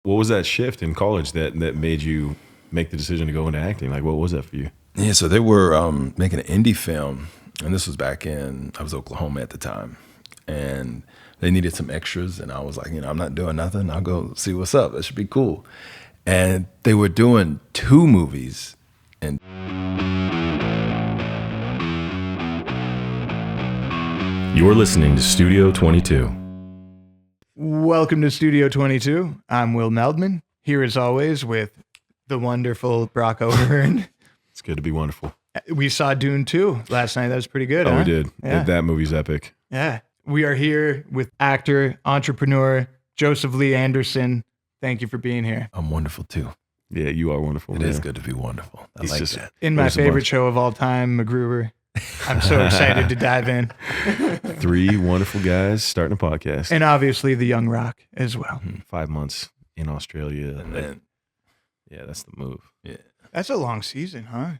What was that shift in college that made you make the decision to go into acting? Like, what was that for you? Yeah, so they were making an indie film, and this was back in, I was Oklahoma at the time, and they needed some extras, and I was like, I'm not doing nothing. I'll go see what's up. It should be cool. And they were doing 2 movies, and You're listening to Studio 22. Welcome to Studio 22. I'm Will Meldman, here as always with the wonderful Brock O'Hearn. It's good to be wonderful. We saw Dune 2 last night. That was pretty good, Oh, huh? we did. Yeah. That movie's epic. Yeah. We are here with actor, entrepreneur, Joseph Lee Anderson. Thank you for being here. I'm wonderful too. Yeah, you are wonderful. It is good to be wonderful. I He's like just- that. In my There's a favorite bunch. show of all time, MacGruber. I'm so excited to dive in. 3 wonderful guys starting a podcast. And obviously the Young Rock as well. 5 months in Australia. And then, Yeah, that's the move. yeah, That's a long season, huh?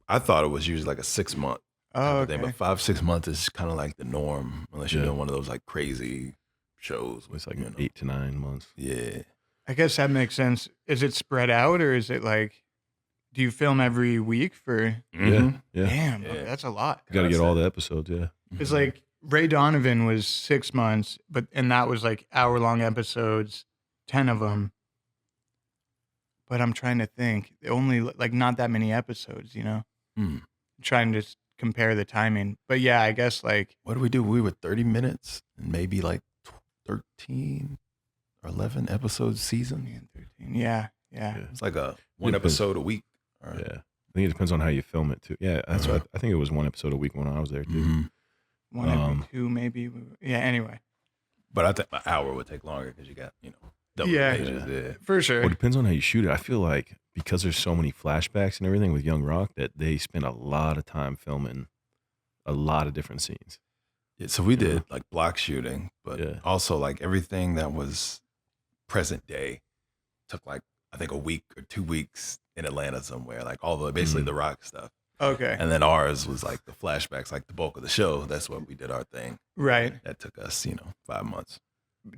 I thought it was usually like a 6-month Oh, thing, okay. but 5-6 months is kind of like the norm, unless you're Yeah. doing one of those like crazy shows. It's like you know. 8 to 9 months. Yeah. I guess that makes sense. Is it spread out or is it like, do you film every week for, Mhm. Yeah. damn, Yeah. that's a lot. You got to get That's all it. the episodes, yeah. It's like Ray Donovan was 6 months, and that was like hour-long episodes, 10 of them. But I'm trying to think, only like not that many episodes, you know? Mm. Trying to compare the timing. But yeah, I guess like, What did we do? We were 30 minutes and maybe like 13 or 11 episodes season. 13. Yeah. Yeah. It's like a one depends. episode a week. Or, Yeah. I think it depends on how you film it, too. Yeah, that's Uh-huh. what I think it was 1 episode a week when I was there, too. Mhm. One every Um, 2, maybe. Yeah, anyway. But I think an hour would take longer because you got, double Yeah. the pages. Yeah. For sure. Well, it depends on how you shoot it. I feel like because there's so many flashbacks and everything with Young Rock that they spend a lot of time filming a lot of different scenes. Yeah, so we Yeah. did like block shooting, but Yeah. also like everything that was present day took like, I think a week or 2 weeks in Atlanta somewhere, like all the, basically the rock stuff. Okay. And then ours was like the flashbacks, like the bulk of the show. That's what we did our thing. Right. That took us, 5 months.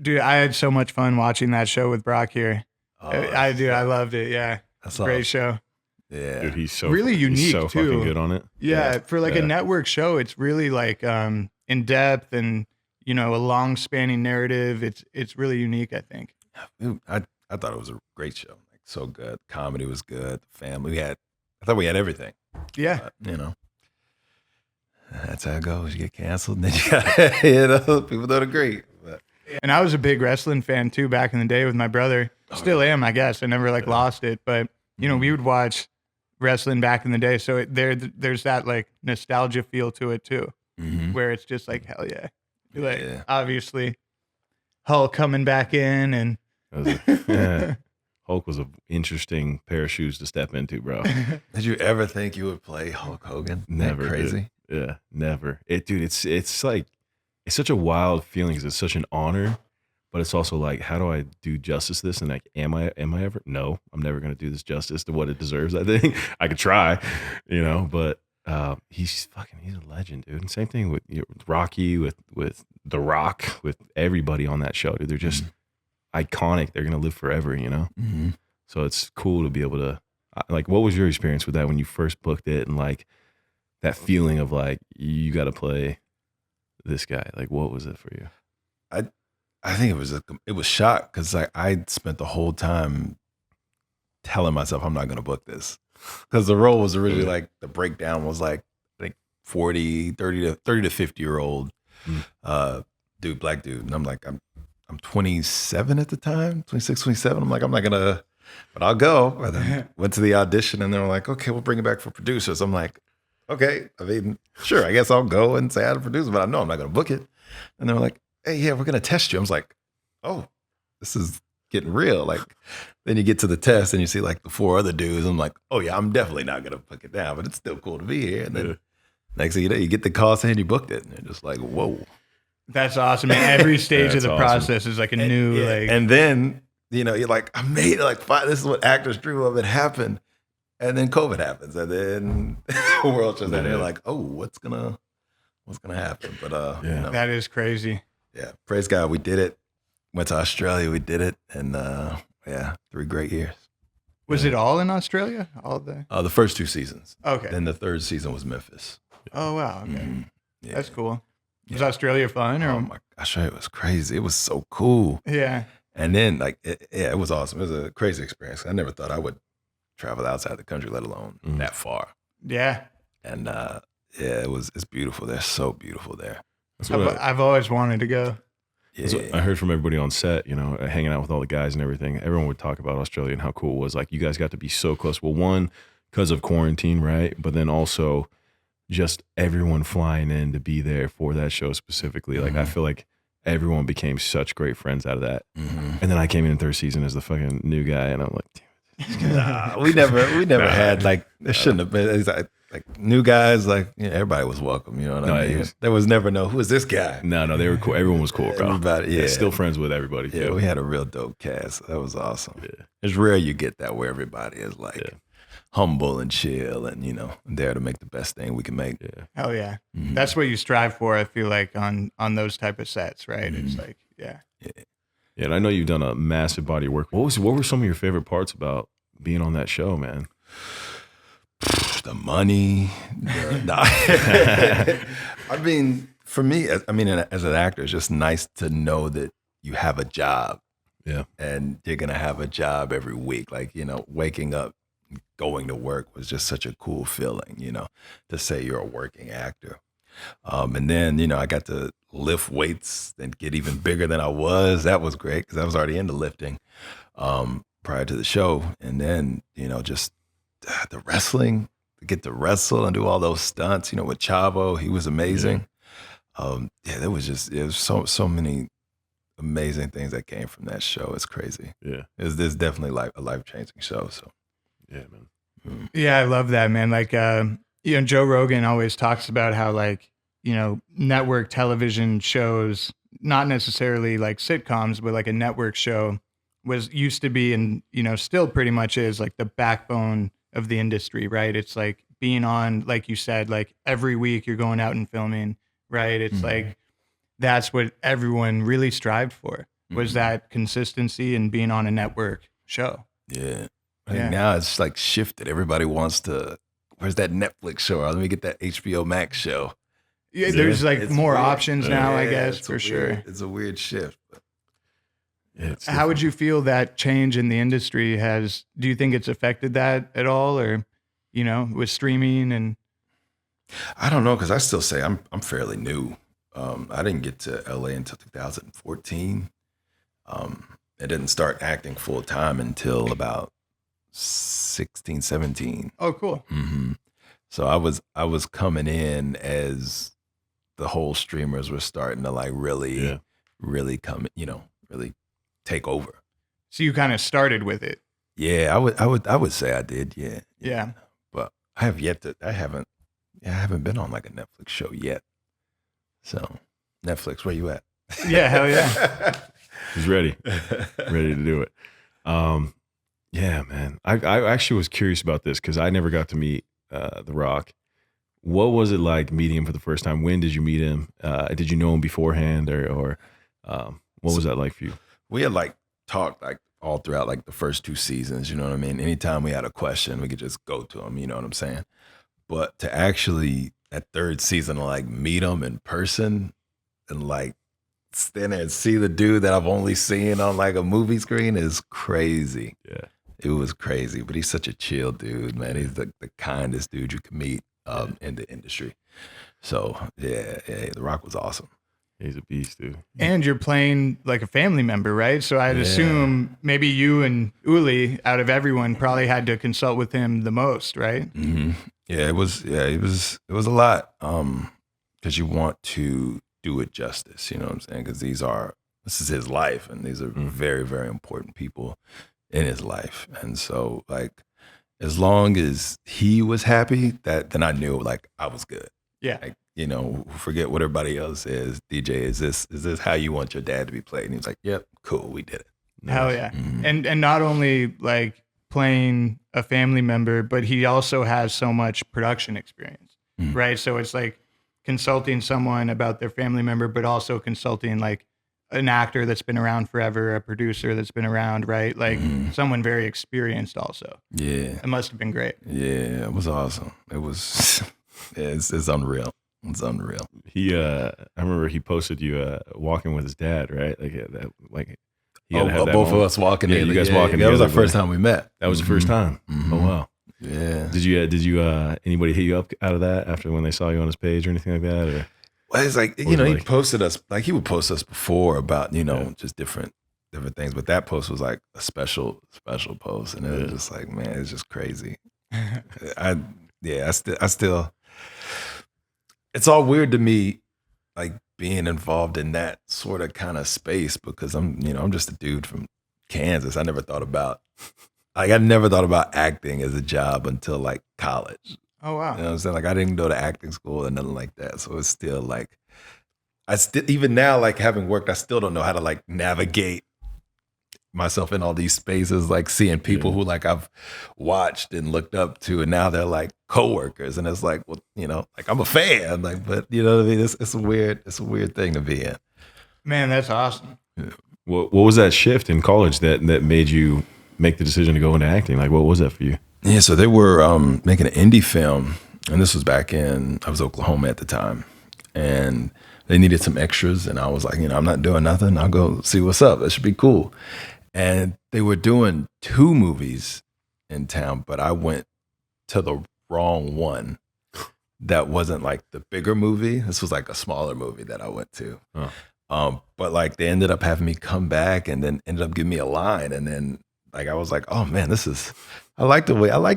Dude, I had so much fun watching that show with Brock here. Oh, I loved it. Yeah. That's Great awesome. show. Yeah. Dude, he's so Really he's unique, so too. fucking good on it. Yeah, for like a Yeah. network show, it's really like in depth and a long spanning narrative. It's really unique, I think. Dude, I thought it was a great show. Like so good. Comedy was good. The family. I thought we had everything. Yeah. But, that's how it goes. You get canceled and then you got, people don't agree. But And I was a big wrestling fan too back in the day with my brother. Still am, I guess. I never lost it, but we would watch wrestling back in the day. So there's that like nostalgia feel to it too, mhm. where it's just like hell yeah. Like Yeah. obviously Hulk coming back in and That was yeah. Hulk was an interesting pair of shoes to step into, bro. Did you ever think you would play Hulk Hogan? Isn't that Never did. crazy. Yeah, never. Dude, it's like it's such a wild feeling because it's such an honor, but it's also like, how do I do justice to this? And like, am I ever? No, I'm never gonna do this justice to what it deserves. I think I could try, but he's a legend, dude. And same thing with Rocky, with The Rock, with everybody on that show, dude. They're just iconic. They're gonna live forever, Mhm. So it's cool to be able to like. What was your experience with that when you first booked it, and like that feeling of like you got to play this guy? Like, what was it for you? I think it was shock because like I spent the whole time telling myself I'm not going to book this because the role was originally like the breakdown was like I think 30 to 50-year-old dude, black dude, and I'm like I'm 27 at the time, 26, 27. I'm like I'm not gonna, but I'll go. And then went to the audition and they were like, okay, we'll bring it back for producers. I'm like, okay, I mean, sure, I guess I'll go and say I'm a producer, but I know I'm not gonna book it. And they were like, hey, yeah, we're gonna test you. I was like, oh, this is getting real. Like, then you get to the test and you see like the 4 other dudes. I'm like, oh yeah, I'm definitely not gonna book it down, but it's still cool to be here. And then next thing you know, you get the call saying you booked it, and you're just like, whoa. that's awesome. And every stage of That's the awesome. process is like a new Yeah. like And then you're like, I made it. Like, this is what actors dream of. It happened, and then COVID happens, and then the world just and they're like, oh, what's gonna happen? But Yeah. that is crazy. yeah, praise God, we did it. Went to Australia, we did it, and yeah, 3 great years. Was it all in Australia? All The first 2 seasons. Okay. Then the 3rd season was Memphis. Oh wow. Okay. Mhm. Yeah. That's cool. Was Australia fun or? Oh my gosh, it was crazy. It was so cool. Yeah. And then like, it was awesome. It was a crazy experience. I never thought I would travel outside the country, let alone that far. Yeah. And yeah, it's beautiful. They're so beautiful there. That's what I've always wanted to go. that's what I heard from everybody on set, you know, hanging out with all the guys and everything. Everyone would talk about Australia and how cool it was. Like, you guys got to be so close. Well, one, because of quarantine, right? But then also just everyone flying in to be there for that show specifically. Like, I feel like everyone became such great friends out of that. And then I came in 3rd season as the fucking new guy, and I'm like, Nah, we never had like, there shouldn't have been. It's like new guys, like, everybody was welcome. You know what I mean? There was never who is this guy? no, they were cool. Everyone was cool, bro. Everybody, yeah. Still friends with everybody. Yeah, too. we had a real dope cast. That was awesome. Yeah. It's rare you get that where everybody is like humble and chill and, there to make the best thing we can make. Yeah. Hell yeah. That's what you strive for, I feel like, on those type of sets, right? It's like, yeah. Yeah, and I know you've done a massive body of work. What were some of your favorite parts about being on that show, man? The money. I mean, for me, as an actor, it's just nice to know that you have a job. Yeah. And you're going to have a job every week. Like, waking up, going to work was just such a cool feeling, to say you're a working actor. And then, I got to lift weights and get even bigger than I was. That was great because I was already into lifting prior to the show. And then, just the wrestling, to get to wrestle and do all those stunts, with Chavo, he was amazing. There was so many amazing things that came from that show. It's crazy. Yeah. It's definitely a life-changing show. So, yeah, man. Yeah, I love that, man. Like, Joe Rogan always talks about how, like, network television shows, not necessarily like sitcoms, but like a network show used to be, and, still pretty much is, like the backbone of the industry, right? It's like being on, like you said, like every week you're going out and filming, right? It's like, that's what everyone really strived for, was that consistency and being on a network show. Yeah. I think now it's like shifted. Everybody wants to, where's that Netflix show? Or let me get that HBO Max show. Yeah, there's like it's more weird. options now, I guess, it's for sure. It's a weird shift. But How would you feel that change in the industry do you think it's affected that at all, or, with streaming and? I don't know, because I still say I'm fairly new. I didn't get to LA until 2014. I didn't start acting full time until about 16, 17. Oh, cool. So I was coming in as the whole streamers were starting to like really come, really take over. So you kind of started with it. Yeah, I would say I did. Yeah. Yeah. But I haven't been on like a Netflix show yet. So Netflix, where you at? Yeah, hell yeah. He's ready to do it. Yeah, man. I actually was curious about this because I never got to meet The Rock. What was it like meeting him for the first time? When did you meet him? Did you know him beforehand, or what was that like for you? We had like talked like all throughout like the first 2 seasons, you know what I mean? Anytime we had a question, we could just go to him, you know what I'm saying? But to actually that 3rd season to like meet him in person and like stand there and see the dude that I've only seen on like a movie screen is crazy. Yeah. It was crazy, but he's such a chill dude, man. He's the kindest dude you can meet in the industry. So yeah, The Rock was awesome. He's a beast, dude. And you're playing like a family member, right? So I'd assume maybe you and Uli, out of everyone, probably had to consult with him the most, right? Yeah, it was a lot. Because you want to do it justice, you know what I'm saying? Because this is his life, and these are very, very important people in his life. And so like, as long as he was happy, then I knew like I was good. Yeah. Like, forget what everybody else says. DJ, is this how you want your dad to be played? And he was like, yep, cool, we did it. Hell yeah. And not only like playing a family member, but he also has so much production experience, right? So it's like consulting someone about their family member, but also consulting like an actor that's been around forever, a producer that's been around, right? Like someone very experienced also. Yeah. It must have been great. Yeah, it was awesome. It was, it's unreal. It's unreal. I remember he posted you walking with his dad, right? Like he had to have that both of moment. us walking. Yeah, in. you guys walking That was our together, first time we met. That was the first time. Oh wow. Yeah. Did you anybody hit you up out of that after when they saw you on his page or anything like that? Or Well, it's like, Or he like- posted us, like he would post us before about, just different things. But that post was like a special post. And it was just like, man, it's just crazy. I still, it's all weird to me, like being involved in that sort of kind of space because I'm just a dude from Kansas. I never thought about acting as a job until like college. Oh, wow. You know what I'm saying? Like I didn't go to acting school or nothing like that. So it's still like, even now, like having worked, I still don't know how to like navigate myself in all these spaces, like seeing people who like I've watched and looked up to, and now they're like coworkers, and it's like, well, like I'm a fan, like, but you know what I mean? It's a weird thing to be in. Man, that's awesome. what was that shift in college that made you make the decision to go into acting? Like, what was that for you? Yeah, so they were making an indie film, and this was I was Oklahoma at the time, and they needed some extras, and I was like, I'm not doing nothing. I'll go see what's up. It should be cool. And they were doing 2 movies in town, but I went to the wrong one. That wasn't like the bigger movie. This was like a smaller movie that I went to. But like they ended up having me come back, and then ended up giving me a line, and then like I was like, oh man, I like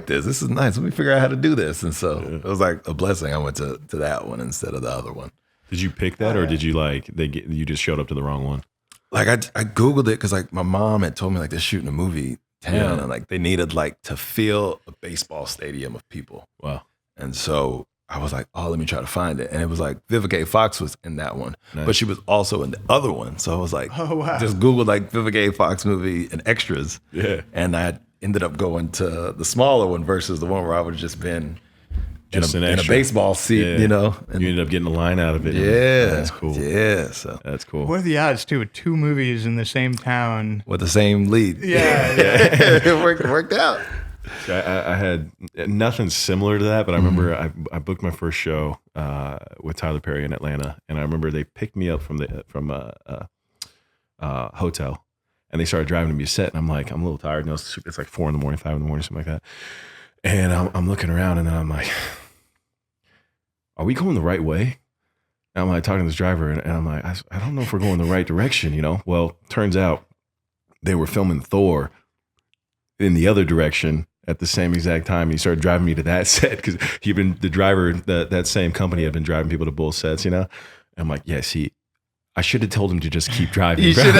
this. This is nice. Let me figure out how to do this. And so it was like a blessing. I went to that one instead of the other one. Did you pick that, or did you you just showed up to the wrong one? Like I Googled it because like my mom had told me like they're shooting a movie town, and like they needed like to fill a baseball stadium of people. Wow. And so I was like, oh, let me try to find it. And it was like Vivica A. Fox was in that one, Nice. but she was also in the other one. So I was like, Oh, wow. just Googled like Vivica A. Fox movie and extras. Yeah. And I ended up going to the smaller one versus the one where I would have just been Just in an a extra. baseball seat, Yeah. And You ended up getting a line out of it. yeah, That's cool. Yeah, so That's cool. What are the odds, too, with 2 movies in the same town? with the same lead. Yeah. It worked out. I had nothing similar to that, but I remember I booked my first show with Tyler Perry in Atlanta, and I remember they picked me up from a hotel, and they started driving to me to set, and I'm like, I'm a little tired. It's like 4 a.m, 5 a.m, something like that. And I'm looking around, and then I'm like, are we going the right way? And I'm like talking to this driver, and I'm like, I don't know if we're going the right direction, Well, turns out they were filming Thor in the other direction at the same exact time. And he started driving me to that set because that same company had been driving people to both sets, And I'm like, yeah, see, I should have told him to just keep driving. You should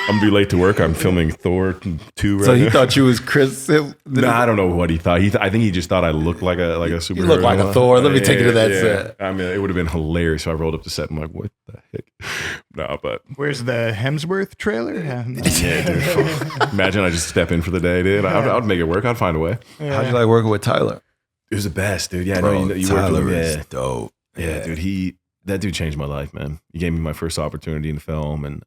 I'm gonna be late to work. I'm filming Thor 2 right So he now. thought you was Chris. No, I don't know what he thought. I think he just thought I looked like a superhero. You look like a Thor. Let me take you to that set. I mean, it would have been hilarious. So I rolled up to set. I'm like, what the heck? No, but Where's the Hemsworth trailer? yeah, dude. Imagine I just step in for the day, dude. I'd make it work. I'd find a way. How'd you like working with Tyler? It was the best, dude. Yeah, Bro, I know you worked Tyler with him. is Yeah. dope. Yeah, dude. That dude changed my life, man. He gave me my first opportunity in the film, and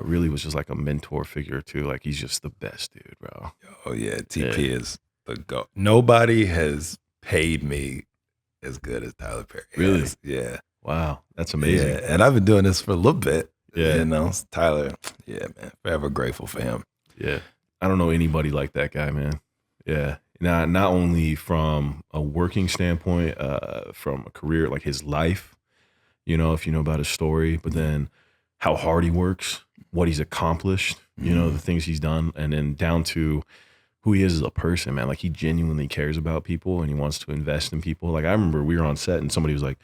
really was just like a mentor figure too. Like he's just the best dude, bro. Oh yeah, TP is the go. Nobody has paid me as good as Tyler Perry. Really? Yeah. Wow, that's amazing. Yeah, and I've been doing this for a little bit. Yeah. Tyler. Yeah, man. Forever grateful for him. Yeah, I don't know anybody like that guy, man. Yeah, not only from a working standpoint, from a career, like his life. If you know about his story, but then how hard he works, what he's accomplished, the things he's done, and then down to who he is as a person, man. Like he genuinely cares about people and he wants to invest in people. Like I remember we were on set and somebody was like,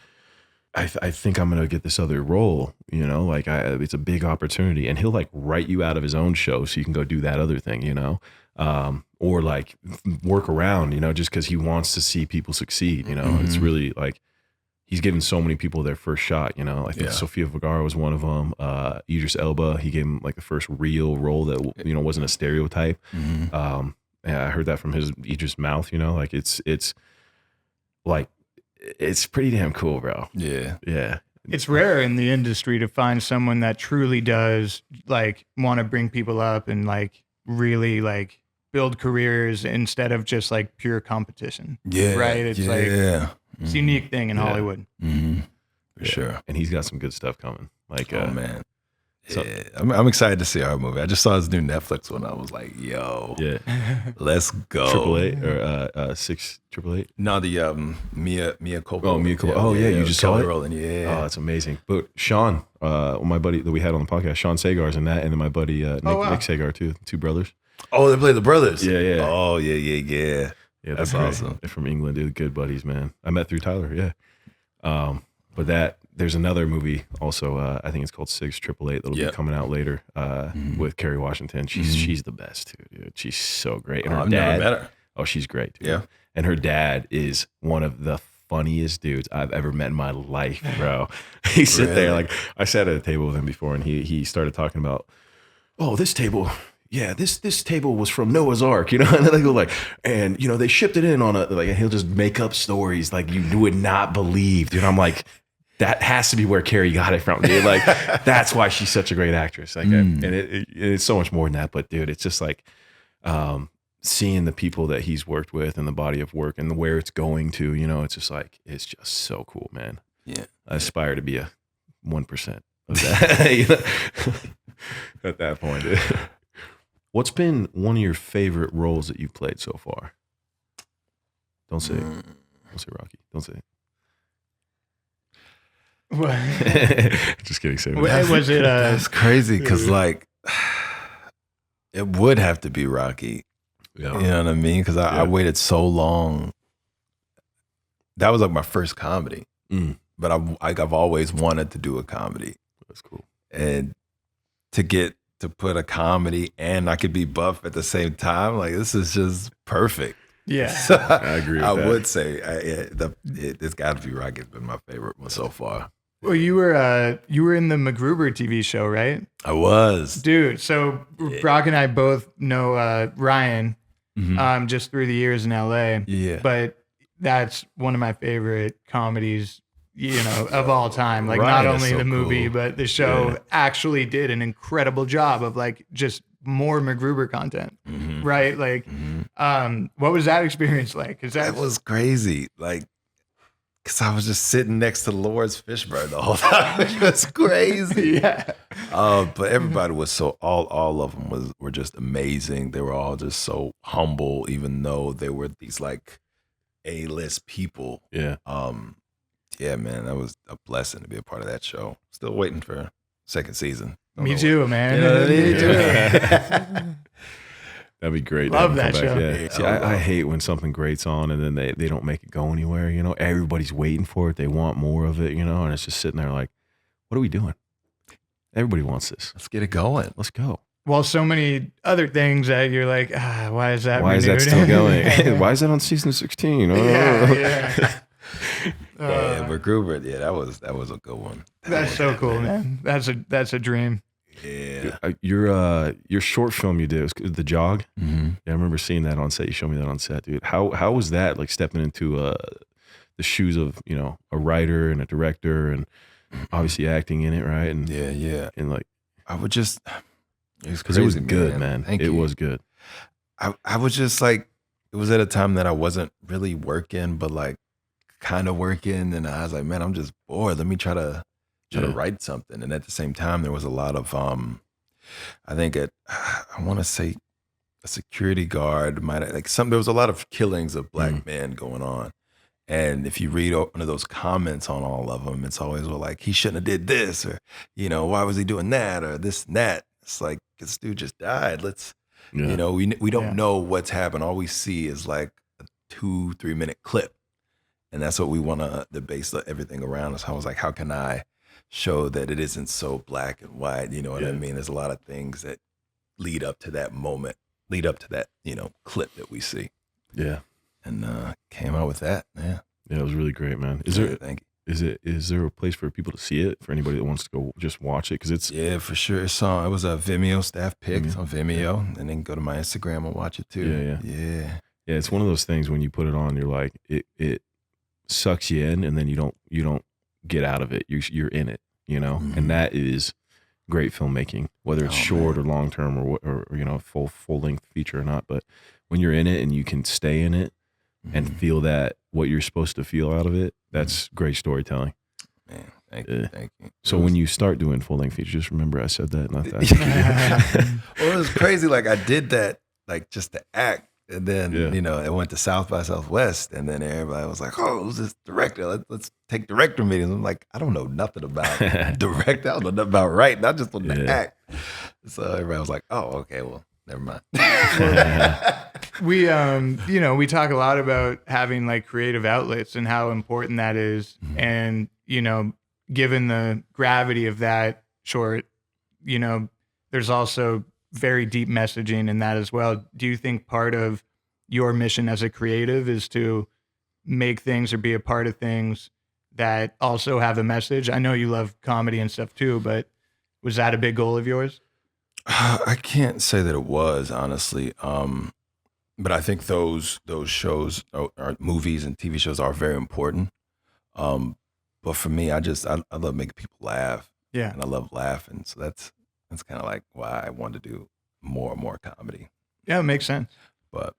I think I'm gonna get this other role, it's a big opportunity, and he'll like write you out of his own show so you can go do that other thing, or like work around, just because he wants to see people succeed. It's really like he's given so many people their first shot. I think Sofia Vergara was one of them. Idris Elba, he gave him like the first real role that wasn't a stereotype. Yeah, I heard that from Idris' mouth. It's like it's pretty damn cool, bro. Yeah. Yeah. It's rare in the industry to find someone that truly does like want to bring people up and like really like build careers instead of just like pure competition. Yeah. Right? It's like it's a unique thing in Hollywood. For sure. And he's got some good stuff coming. Like, Oh man. So- Yeah. I'm excited to see our movie. I just saw his new Netflix one. I was like, yo, yeah, let's go. 888 or 6888. No, the Mia Culpa. Oh, Mia Culpa. Oh, yeah, you just saw Kelly it? Rowland, Oh, yeah. that's amazing. But Sean, my buddy that we had on the podcast, Sean Sagar's in that, and then my buddy Nick Sagar too, two brothers. Oh, they play the brothers. Yeah. Oh, yeah. Yeah, That's great. awesome. They're from England, dude. Good buddies, man. I met through Tyler. Yeah. But there's another movie also. I think it's called 6888 that'll be coming out later with Kerry Washington. She's the best too, dude. She's so great. And her I've dad, never met her. oh, she's great. Dude. Yeah. And her dad is one of the funniest dudes I've ever met in my life, bro. He sit there like I sat at a table with him before, and he started talking about, oh, this table. Yeah, this table was from Noah's Ark, you know, and then they go like, and you know, they shipped it in on a like, and he'll just make up stories like you would not believe, dude. I'm like, that has to be where Carrie got it from, dude. Like, that's why she's such a great actress. Like, and it's so much more than that. But dude, it's just like seeing the people that he's worked with and the body of work and where it's going to. You know, it's just like it's just so cool, man. Yeah, I aspire to be a 1% of that. You know? At that point, dude. What's been one of your favorite roles that you've played so far? Don't say it. Don't say Rocky. Don't say it. Just kidding. Say it. Was it That's crazy because like it would have to be Rocky. Yeah. You know what I mean? Because I waited so long. That was like my first comedy, but I've always wanted to do a comedy. That's cool. And to put a comedy and I could be buff at the same time, like this is just perfect. Yeah. So I agree with I that. would say it's got to be Rocky. It's been my favorite one so far. Well, you were in the MacGruber TV show, right? I was. Dude, so Brock and I both know Ryan just through the years in LA. Yeah. But that's one of my favorite comedies, you know, of all time. Like Ryan not is only so the movie, cool. but the show actually did an incredible job of like just more MacGruber content. Right? Like what was that experience like? Cuz That was crazy. Like, cause I was just sitting next to Lawrence Fishburne the whole time. It was crazy. yeah. But everybody was so all of them were just amazing. They were all just so humble, even though they were these like A-list people. Yeah. Yeah, man, that was a blessing to be a part of that show. Still waiting for second season. Don't Me know too, man. You know what I mean? Me too. That'd be great. to Love have him that come back. show. Yeah. Yeah, See, I love I it. hate when something great's on and then they don't make it go anywhere. You know, everybody's waiting for it. They want more of it, you know, and it's just sitting there like, what are we doing? Everybody wants this. Let's get it going. Let's go. Well, so many other things that you're like, why is that Why is that renewed? still going? Why is that on season 16? Oh. yeah. Yeah, MacGruber, yeah, that was a good one. That's so cool, man. That's a dream. Yeah. Your short film you did was The Jog. Mm-hmm. Yeah, I remember seeing that on set. You showed me that on set, dude. How was that like stepping into the shoes of, you know, a writer and a director and obviously acting in it, right? And Yeah. and like I would just, it was because it was crazy, good, man. Thank It you. was good. I was just like, it was at a time that I wasn't really working, but like kind of working. And I was like, man, I'm just bored. Let me try to write something. And at the same time, there was a lot of, I think I want to say a security guard might have, like there was a lot of killings of black men going on. And if you read one of those comments on all of them, it's always like, he shouldn't have did this, or, you know, why was he doing that, or this and that. It's like, this dude just died. You know, we don't know what's happened. All we see is like a 2-3 minute clip. And that's what we want to base everything around. So I was like, how can I show that it isn't so black and white? You know what I mean? There's a lot of things that lead up to that moment, lead up to that, you know, clip that we see. Yeah. And came out with that. Yeah. Yeah, it was really great, man. Thank you. Is there a place for people to see it, for anybody that wants to go just watch it? Because it's Yeah, for sure. It was a Vimeo staff pick on Vimeo, and then go to my Instagram and watch it too. Yeah. Yeah, it's one of those things when you put it on, you're like, it sucks you in, and then you don't get out of it. You're in it, you know, Mhm. and that is great filmmaking, whether it's Oh, short man. or long term or you know, full length feature or not. But when you're in it and you can stay in it and Mhm. feel that what you're supposed to feel out of it, that's great storytelling. Man, thank Yeah. you, thank you. So It was- when you start doing full length features, just remember I said that, not that. well, it was crazy. Like I did that, like just to act, and then Yeah. you know, I went to South by Southwest, and then everybody was like, "Oh, who's this director? Let's take director meetings." I'm like, I don't know nothing about direct. I don't know nothing about writing. I just want to Yeah. act. So everybody was like, "Oh, okay, well, never mind." We you know, we talk a lot about having like creative outlets and how important that is. Mhm. And you know, given the gravity of that short, you know, there's also very deep messaging in that as well. Do you think part of your mission as a creative is to make things or be a part of things that also have a message? I know you love comedy and stuff too, but was that a big goal of yours? I can't say that it was, honestly. But I think those shows or movies and TV shows are very important. But for me, I love making people laugh, Yeah. and I love laughing. So that's kind of like why I wanted to do more and more comedy. Yeah, it makes sense. But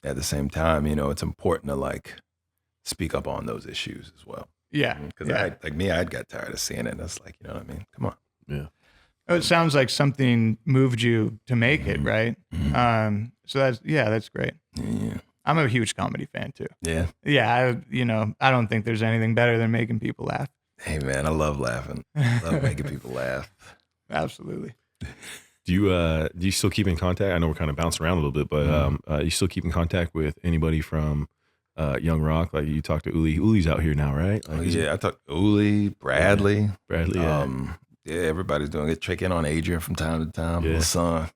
at the same time, you know, it's important to like speak up on those issues as well. Yeah. Because yeah. I'd got tired of seeing it. That's like, you know what I mean? Come on. Yeah. Oh, it sounds like something moved you to make it, Mhm. right? Mhm. So that's great. Yeah. I'm a huge comedy fan too. Yeah. Yeah, I don't think there's anything better than making people laugh. Hey man, I love laughing. Love making people laugh. Absolutely. Do you still keep in contact? I know we're kind of bouncing around a little bit, but you still keep in contact with anybody from Young Rock? Like you talked to Uli. Uli's out here now, right? Like, Oh, is it yeah, I talked to Uli, Bradley. Bradley. Yeah. Yeah, everybody's doing it. Check in on Adrian from time to time. Yeah. Little son.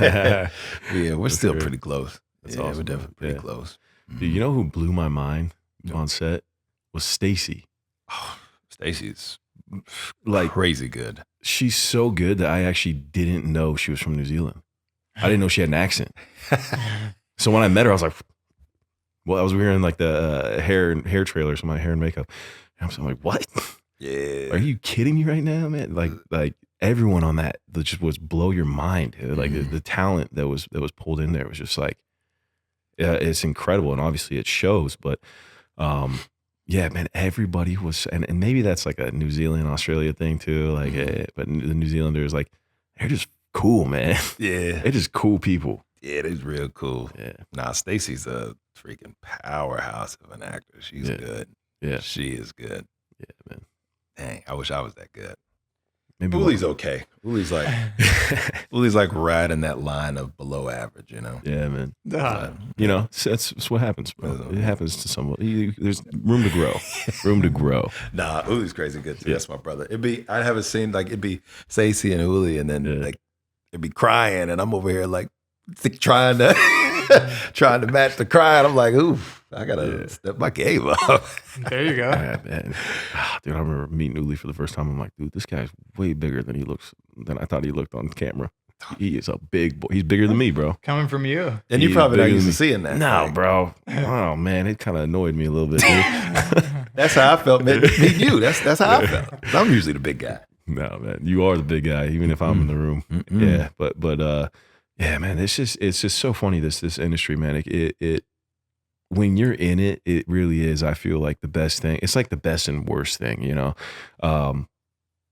Yeah, we're That's still great. pretty close. That's Yeah, awesome, we're definitely pretty yeah. close. Dude, you know who blew my mind No. on set was Stacy. Oh, Stacey's Like crazy good. she's so good that I actually didn't know she was from New Zealand. I didn't know she had an accent. So when I met her, I was like, well, I was wearing like the hair trailers for my hair and makeup. And I'm like, what? Yeah. Are you kidding me right now, man? Like everyone on that just was blow your mind. Like the talent that was pulled in there was just like, it's incredible, and obviously it shows. But yeah, man, everybody was, and maybe that's like a New Zealand, Australia thing too. Like, but the New Zealanders, like, they're just cool, man. Yeah. They're just cool people. Yeah, it is real cool. Yeah, Nah, Stacey's a freaking powerhouse of an actor. She's Yeah. good. yeah, She is good. yeah, man. Dang, I wish I was that good. Maybe Uli's okay. Uli's like right in that line of below average, you know? yeah, man. Ah, You know, that's what happens, bro. Yeah. It happens to somebody. There's room to grow. Room to grow. Nah, Uli's crazy good too. Yeah. That's my brother. I have a scene like it'd be Stacey and Uli, and then Yeah. like it'd be crying, and I'm over here like trying to trying to match the crying. I'm like, ooh, I gotta step my game up. there you go. Yeah, man. Dude, I remember meeting Uli for the first time. I'm like, dude, this guy's way bigger than I thought he looked on camera. He is a big boy. He's bigger than me, bro. Coming from you. And you He's probably not bigger used than to me. seeing that. No, Like, bro. Oh man, it kind of annoyed me a little bit. Dude. That's how I felt. Me you. That's how I felt. I'm usually the big guy. No, man, you are the big guy, even if I'm in the room. Mm-mm. Yeah, but yeah, man, it's just so funny this industry, man. It when you're in it, it really is. I feel like the best thing. It's like the best and worst thing, you know.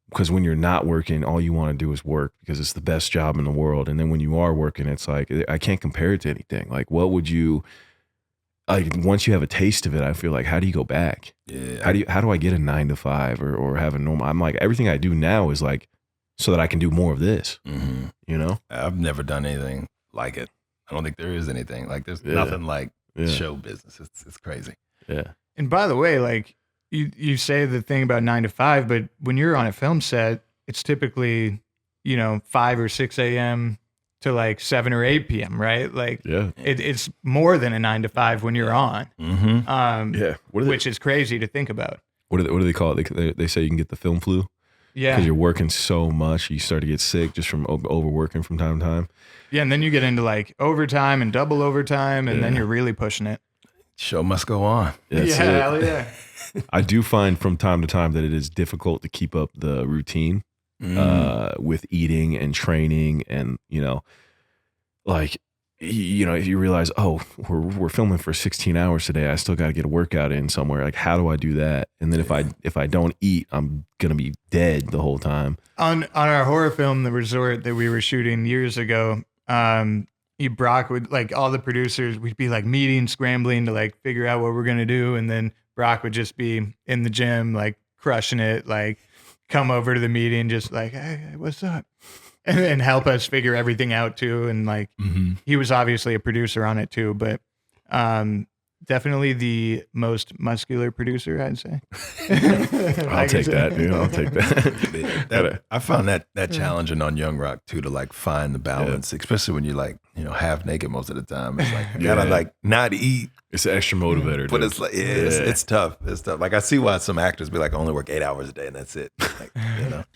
Because when you're not working, all you want to do is work because it's the best job in the world. And then when you are working, it's like I can't compare it to anything. Like, what would you like once you have a taste of it? I feel like how do you go back? Yeah. How do I get a 9 to 5 or have a normal? I'm like everything I do now is like so that I can do more of this. Mm-hmm. You know? I've never done anything like it. I don't think there is anything like. There's Yeah. nothing like Yeah. show business. It's crazy. Yeah. And by the way, like you say the thing about 9 to 5, but when you're on a film set, it's typically, 5 or 6 a.m. to like 7 or 8 p.m., right? Like Yeah. it's more than a 9 to 5 when you're on, Mm-hmm. Yeah. which is crazy to think about. What do they call it? They say you can get the film flu Yeah. because you're working so much. You start to get sick just from overworking from time to time. Yeah. And then you get into like overtime and double overtime, and then Yeah. you're really pushing it. Show must go on. That's yeah, it. hell yeah. I do find from time to time that it is difficult to keep up the routine with eating and training, and like if you realize, oh, we're filming for 16 hours today, I still got to get a workout in somewhere. Like, how do I do that? And then if I don't eat, I'm gonna be dead the whole time. On our horror film, The Resort, that we were shooting years ago, Brock would, like, all the producers, we'd be like meeting, scrambling to like figure out what we're gonna do, and then Brock would just be in the gym, like crushing it, like come over to the meeting, just like, hey, what's up? And then help us figure everything out too. And like, he was obviously a producer on it too, but definitely the most muscular producer, I'd say. I'll take that, dude. I'll take that. I found that challenging on Young Rock too, to like find the balance, especially when you're like, half naked most of the time. It's like, you gotta like not eat. It's an extra motivator, but dude. it's like, it's tough. It's tough. Like, I see why some actors be like, only work 8 hours a day and that's it. Like,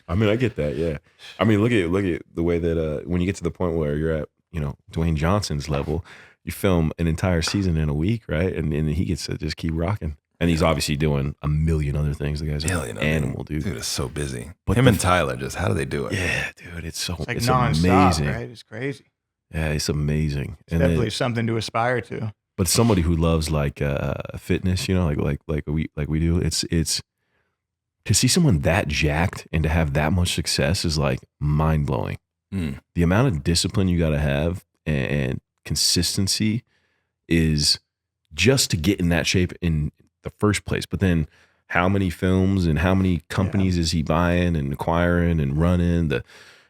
I mean, I get that. Yeah. I mean, look at the way that when you get to the point where you're at, Dwayne Johnson's level, you film an entire season in a week, right? And he gets to just keep rocking. And he's obviously doing a million other things. The guy's an animal, dude. Dude is so busy. But him and Tyler, just how do they do it? Yeah, dude, it's like it's nonstop, amazing, right? It's crazy. Yeah, it's amazing. It's definitely something to aspire to. But somebody who loves like fitness, like we do, it's to see someone that jacked and to have that much success is like mind blowing. The amount of discipline you got to have and consistency is just to get in that shape in the first place. But then how many films and how many companies is he buying and acquiring and running, the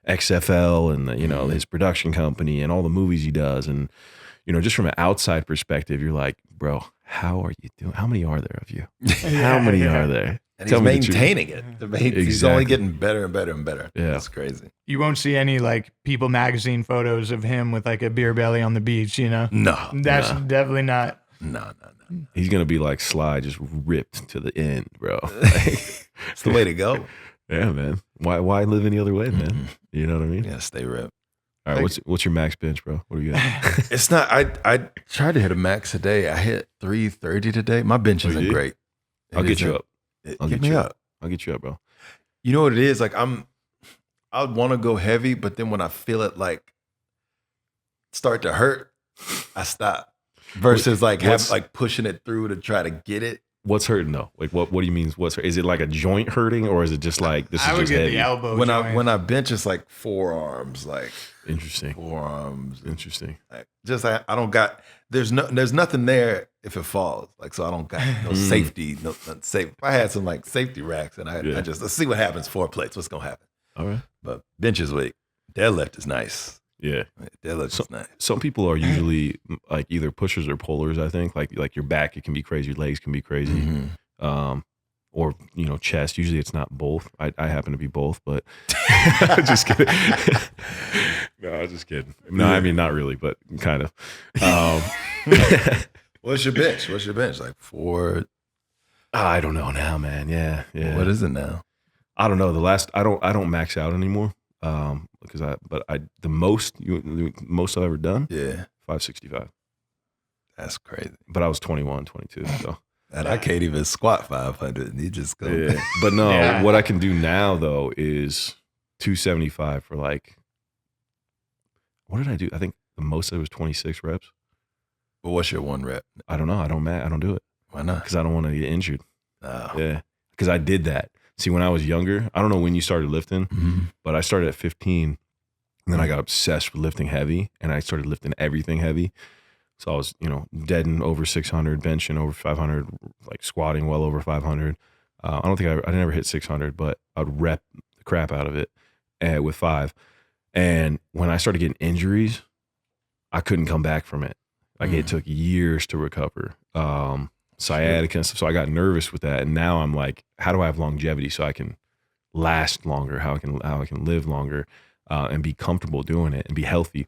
XFL and the, his production company and all the movies he does. And, just from an outside perspective, you're like, bro, how are you doing? How many are there of you? How many are there? And he's maintaining it. He's only getting better and better and better. Yeah. That's crazy. You won't see any like People magazine photos of him with like a beer belly on the beach, No. That's definitely not. No. He's going to be like Sly, just ripped to the end, bro. It's the way to go. Yeah, man. Why live any other way, man? You know what I mean? Yeah, stay ripped. All right, what's your max bench, bro? What do you got? It's not. I tried to hit a max today. I hit 330 today. My bench isn't great. I'll get you up. I'll get you up. I'll get you up, bro. You know what it is? Like I want to go heavy, but then when I feel it like start to hurt, I stop. Versus like pushing it through to try to get it. What's hurting though? Like what do you mean? Is it like a joint hurting, or is it just like this is just heavy? The elbow when joint. when I bench, it's like forearms, like interesting. Forearms, interesting. Like, just I don't got. There's nothing there if it falls. Like, so I don't got no safety. No safe. If I had some like safety racks, and I just let's see what happens. 4 plates. What's gonna happen? All right. But bench is weak. Deadlift is nice. Yeah, deadlift is nice. Some people are usually like either pushers or pullers. I think like your back, it can be crazy. Your legs can be crazy. Or chest. Usually it's not both. I happen to be both, but just kidding. No, I was just kidding. No, I mean not really, but kind of. What's your bench? Like 4? I don't know now, man. Yeah. What is it now? I don't know. I don't max out anymore. Because the most I've ever done, 565. That's crazy. But I was 21, 22, so. And I can't even squat 500. And you just go. Yeah. But no, what I can do now though is 275 for like. What did I do? I think the most I was 26 reps. But what's your 1 rep? I don't know. I don't do it. Why not? Because I don't want to get injured. Oh. Yeah. Because I did that. See, when I was younger, I don't know when you started lifting, but I started at 15, and then I got obsessed with lifting heavy, and I started lifting everything heavy. So I was, deading over 600, benching over 500, like squatting well over 500. I don't think I never hit 600, but I'd rep the crap out of it with 5. And when I started getting injuries, I couldn't come back from it. Like it took years to recover. Sciatica and stuff. So I got nervous with that. And now I'm like, how do I have longevity so I can last longer? How I can live longer and be comfortable doing it and be healthy.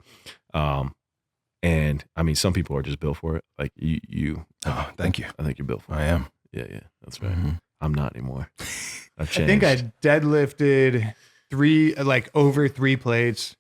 And I mean, some people are just built for it. Like you. Oh, thank you. I think you're built for it. I am. Yeah. That's right. I'm not anymore. I've I think changed. I deadlifted over 3 plates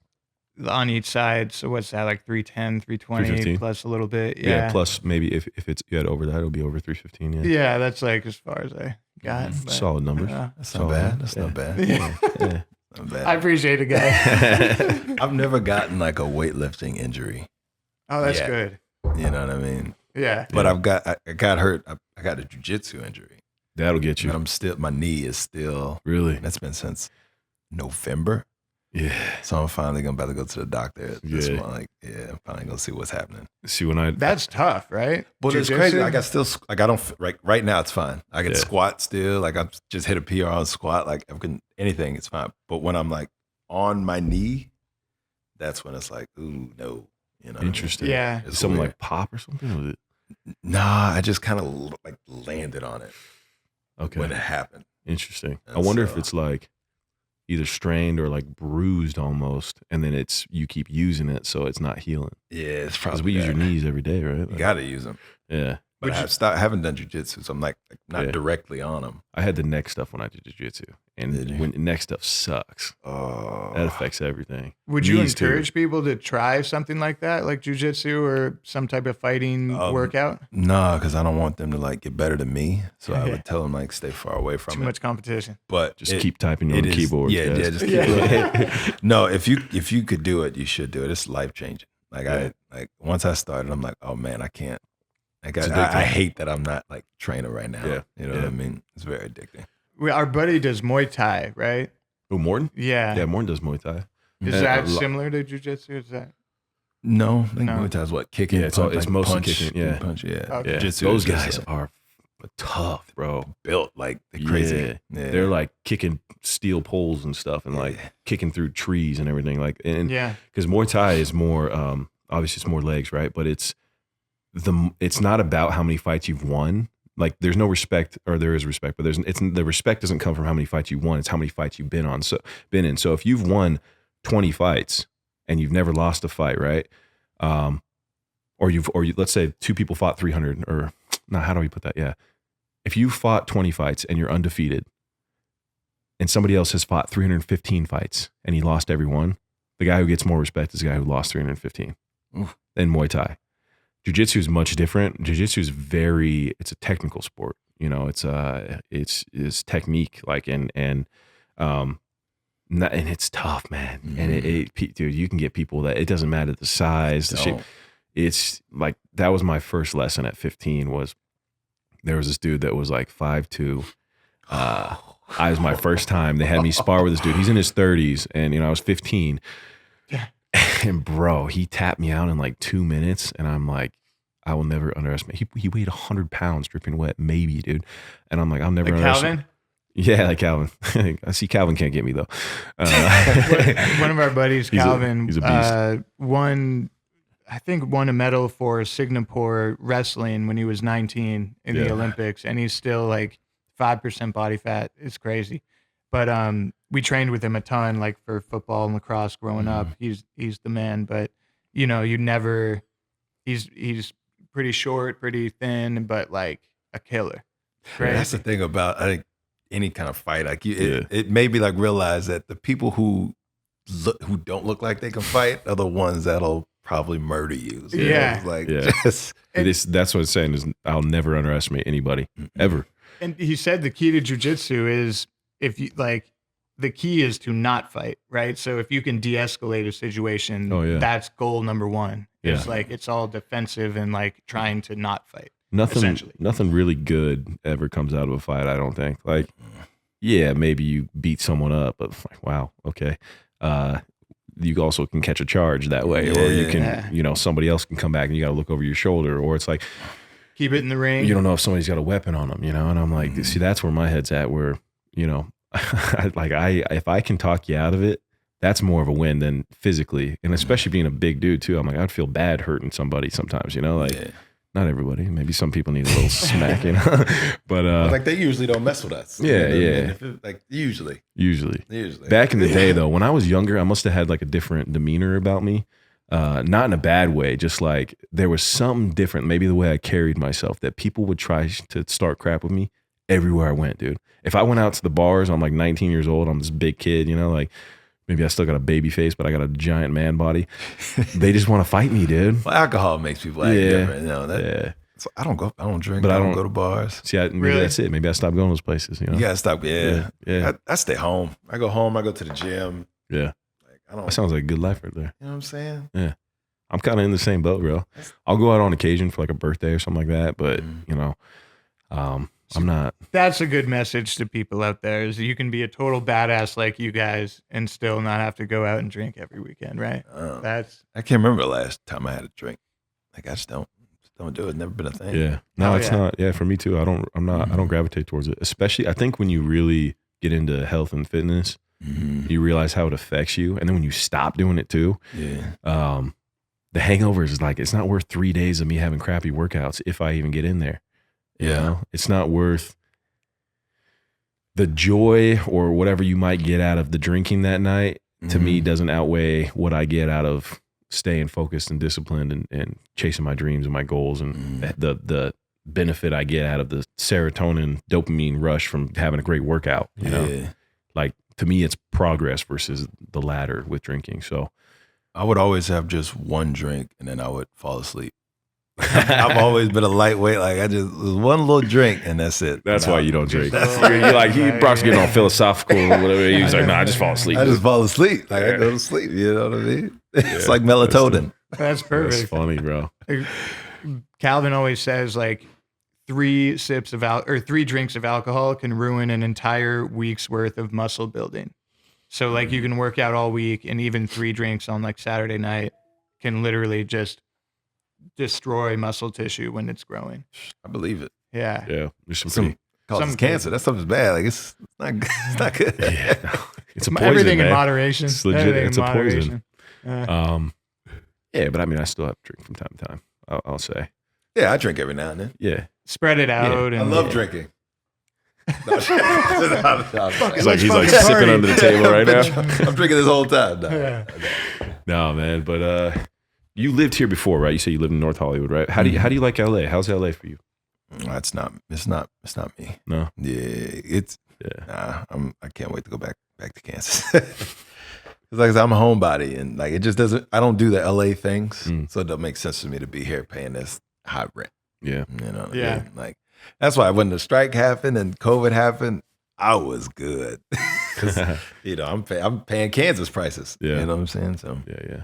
on each side. So what's that, like 310, 320 315? plus a little bit? Yeah. Plus maybe if it's you had over that, it'll be over 315. Yeah. Yeah, that's like as far as I got. But, Solid numbers. That's not bad. That's not bad. Yeah. Yeah. Not bad. I appreciate it, guys. I've never gotten like a weightlifting injury. Oh, that's Yeah. good. You know what I mean? Yeah. But I got hurt. I got a jiu-jitsu injury. That'll get you. And my knee is still, Really? that's been since November. Yeah. So I'm finally about to go to the doctor this Yeah. month. Like, yeah, I'm finally gonna see what's happening. See, when I That's tough, right? But it's Jiu-jitsu? crazy. Like I don't right now. It's fine. I can Yeah. squat still. Like I just hit a PR on squat. Like I can anything. It's fine. But when I'm like on my knee, that's when it's like, ooh, no. You know. what I mean? interesting. Yeah. It's Something weird. like pop or something. Was it? Nah, I just kind of like landed on it Okay. when it happened. Interesting. I And wonder if so- it's like either strained or like bruised almost, and then you keep using it, so it's not healing. Yeah, it's Because probably we use your that. knees every day, right? You Like, gotta use them. yeah. But I haven't done jujitsu, so I'm like not Yeah. directly on them. I had the neck stuff when I did jiu-jitsu, Did you? and when neck stuff sucks, Oh, that affects everything. Would you Knees, too. encourage people to try something like that, like jujitsu or some type of fighting workout? no, because I don't want them to like get better than me. So I Yeah. would tell them like stay far away from Too it. much competition. But Just keep typing on the is- keyboard. Yeah, guys. yeah, just keep Yeah. it. No, if you could do it, you should do it. It's life changing. Like Yeah. once I started, I'm like, oh man, I can't. Like It's I addicting. hate that I'm not like trainer right now. Yeah, You know yeah. what I mean? It's very addicting. Our buddy does Muay Thai, right? Oh, Morton? Yeah. Yeah, Morton does Muay Thai. Is And that a lo- similar to jujitsu? Is that? No, I think No. Muay Thai is what kicking. Yeah, it's all- it's like mostly punch, kicking, yeah. punch. Yeah, Okay. Yeah, Jiu-jitsu those is just, guys like, are tough, bro. built like they're crazy. Yeah. They're like kicking steel poles and stuff, and like Yeah. kicking through trees and everything. Like, and Yeah. because Muay Thai is more, obviously it's more legs, right? But it's not about how many fights you've won. Like, there's no respect, or there is respect, but the respect doesn't come from how many fights you won. It's how many fights you've been in. So if you've won 20 fights and you've never lost a fight, right? Or let's say two people fought 300, or no, how do we put that? Yeah. If you fought 20 fights and you're undefeated, and somebody else has fought 315 fights and he lost every one, the guy who gets more respect is the guy who lost 315 Oof. in Muay Thai. Jiu-jitsu is much different. Jiu-jitsu is it's a technical sport. You know, it's technique, like, and it's tough, man. And dude, you can get people that it doesn't matter the size, the shape. Don't. It's like, that was my first lesson at 15 was there was this dude that was like 5'2". I was my first time. They had me spar with this dude. He's in his 30s, and I was 15. And bro, he tapped me out in like 2 minutes, and I'm like, I will never underestimate. He weighed 100 pounds dripping wet, maybe, dude. And I'm like, I'll never Like underestimate. Calvin? Yeah, like Calvin. I see Calvin can't get me though. One of our buddies, He's a- Calvin, he's a beast. won a medal for Singapore wrestling when he was 19 in the Yeah. Olympics, and he's still like 5% body fat. It's crazy. But we trained with him a ton, like for football and lacrosse growing up. He's the man. But he's pretty short, pretty thin, but like a killer. Crazy. That's the thing about, I think, any kind of fight. Like Yeah. it made me like realize that the people who don't look like they can fight are the ones that'll probably murder you. So Yeah. it's like Yeah. just That's what I'm saying is I'll never underestimate anybody ever. And he said the key to jujitsu is the key is to not fight, right? So if you can de-escalate a situation, Oh, yeah. that's goal number one. It's Yeah. like it's all defensive and like trying to not fight. Nothing Essentially. really good ever comes out of a fight, I don't think. Like, yeah, maybe you beat someone up, but like, wow, okay. You also can catch a charge that way, or you can, somebody else can come back and you got to look over your shoulder, or it's like, Keep it in the ring. you don't know if somebody's got a weapon on them, and I'm like, see, that's where my head's at, where, if I can talk you out of it, that's more of a win than physically. And especially being a big dude too, I'm like, I'd feel bad hurting somebody sometimes, yeah. not everybody, maybe some people need a little smack, but, like they usually don't mess with us. Yeah, You know what I yeah. mean? If like usually. usually. Back in the day, though, when I was younger, I must have had like a different demeanor about me. Not in a bad way, just like there was something different, maybe the way I carried myself, that people would try to start crap with me everywhere I went, dude. If I went out to the bars, I'm like 19 years old, I'm this big kid, maybe I still got a baby face, but I got a giant man body. They just want to fight me, dude. Well, alcohol makes people act different. You know, Yeah. so I don't drink, But I I don't don't- go to bars. See, maybe Really? that's it. Maybe I stopped going to those places. You know? You gotta stop. Yeah. Yeah. I stay home. I go home, I go to the gym. Yeah. Like I don't That sounds like a good life right there. you know what I'm saying? I'm kind of in the same boat, bro. I'll go out on occasion for like a birthday or something like that, but you know, I'm not. That's a good message to people out there is you can be a total badass like you guys and still not have to go out and drink every weekend, right? That's I can't remember the last time I had a drink. Like I just don't do it. It's never been a thing. Yeah. No, Oh, it's yeah. not. Yeah, for me too. I don't gravitate towards it. Especially, I think when you really get into health and fitness, you realize how it affects you, and then when you stop doing it too, the hangovers is like it's not worth 3 days of me having crappy workouts if I even get in there. You know? It's not worth the joy or whatever you might get out of the drinking that night. To me, doesn't outweigh what I get out of staying focused and disciplined and chasing my dreams and my goals and the benefit I get out of the serotonin dopamine rush from having a great workout. You know, like to me, it's progress versus the latter with drinking. So I would always have just one drink and then I would fall asleep. I've always been a lightweight. Like I just one little drink and that's it. that's why you don't drink. Just You're like, he Brock's getting all philosophical or whatever. He's like, nah, I just fall asleep. I just fall asleep. Like I go to sleep. You know what I mean? It's like melatonin. that's That's perfect. funny, bro. Calvin always says like 3 drinks of alcohol can ruin an entire week's worth of muscle building. So like you can work out all week and even 3 drinks on like Saturday night can literally just destroy muscle tissue when it's growing. I believe it. Yeah. Yeah, there's some Some pretty. causes Some cancer. That stuff is bad. Like it's not good. Yeah, no, it's a poison, Everything in man. moderation. It's legit. Everything It's in a poison. moderation. Yeah, but I mean, I still have to drink from time to time. I'll say. Yeah, I drink every now and then. Yeah, Spread it out. I And love drinking. No, he's Let's like fucking sipping party. under the table right now. I'm drinking this whole time. No. Yeah. No, man, but you lived here before, right? You said you lived in North Hollywood, right? How do you like LA? How's LA for you? It's not me. No. Yeah, Yeah. I can't wait to go back to Kansas. It's like I'm a homebody, and like it just doesn't. I don't do the LA things, so it don't make sense for me to be here paying this high rent. Yeah. You know what Yeah. I mean? Like that's why when the strike happened and COVID happened, I was good. 'Cause, you know, I'm paying Kansas prices. Yeah. You know what I'm saying? So Yeah.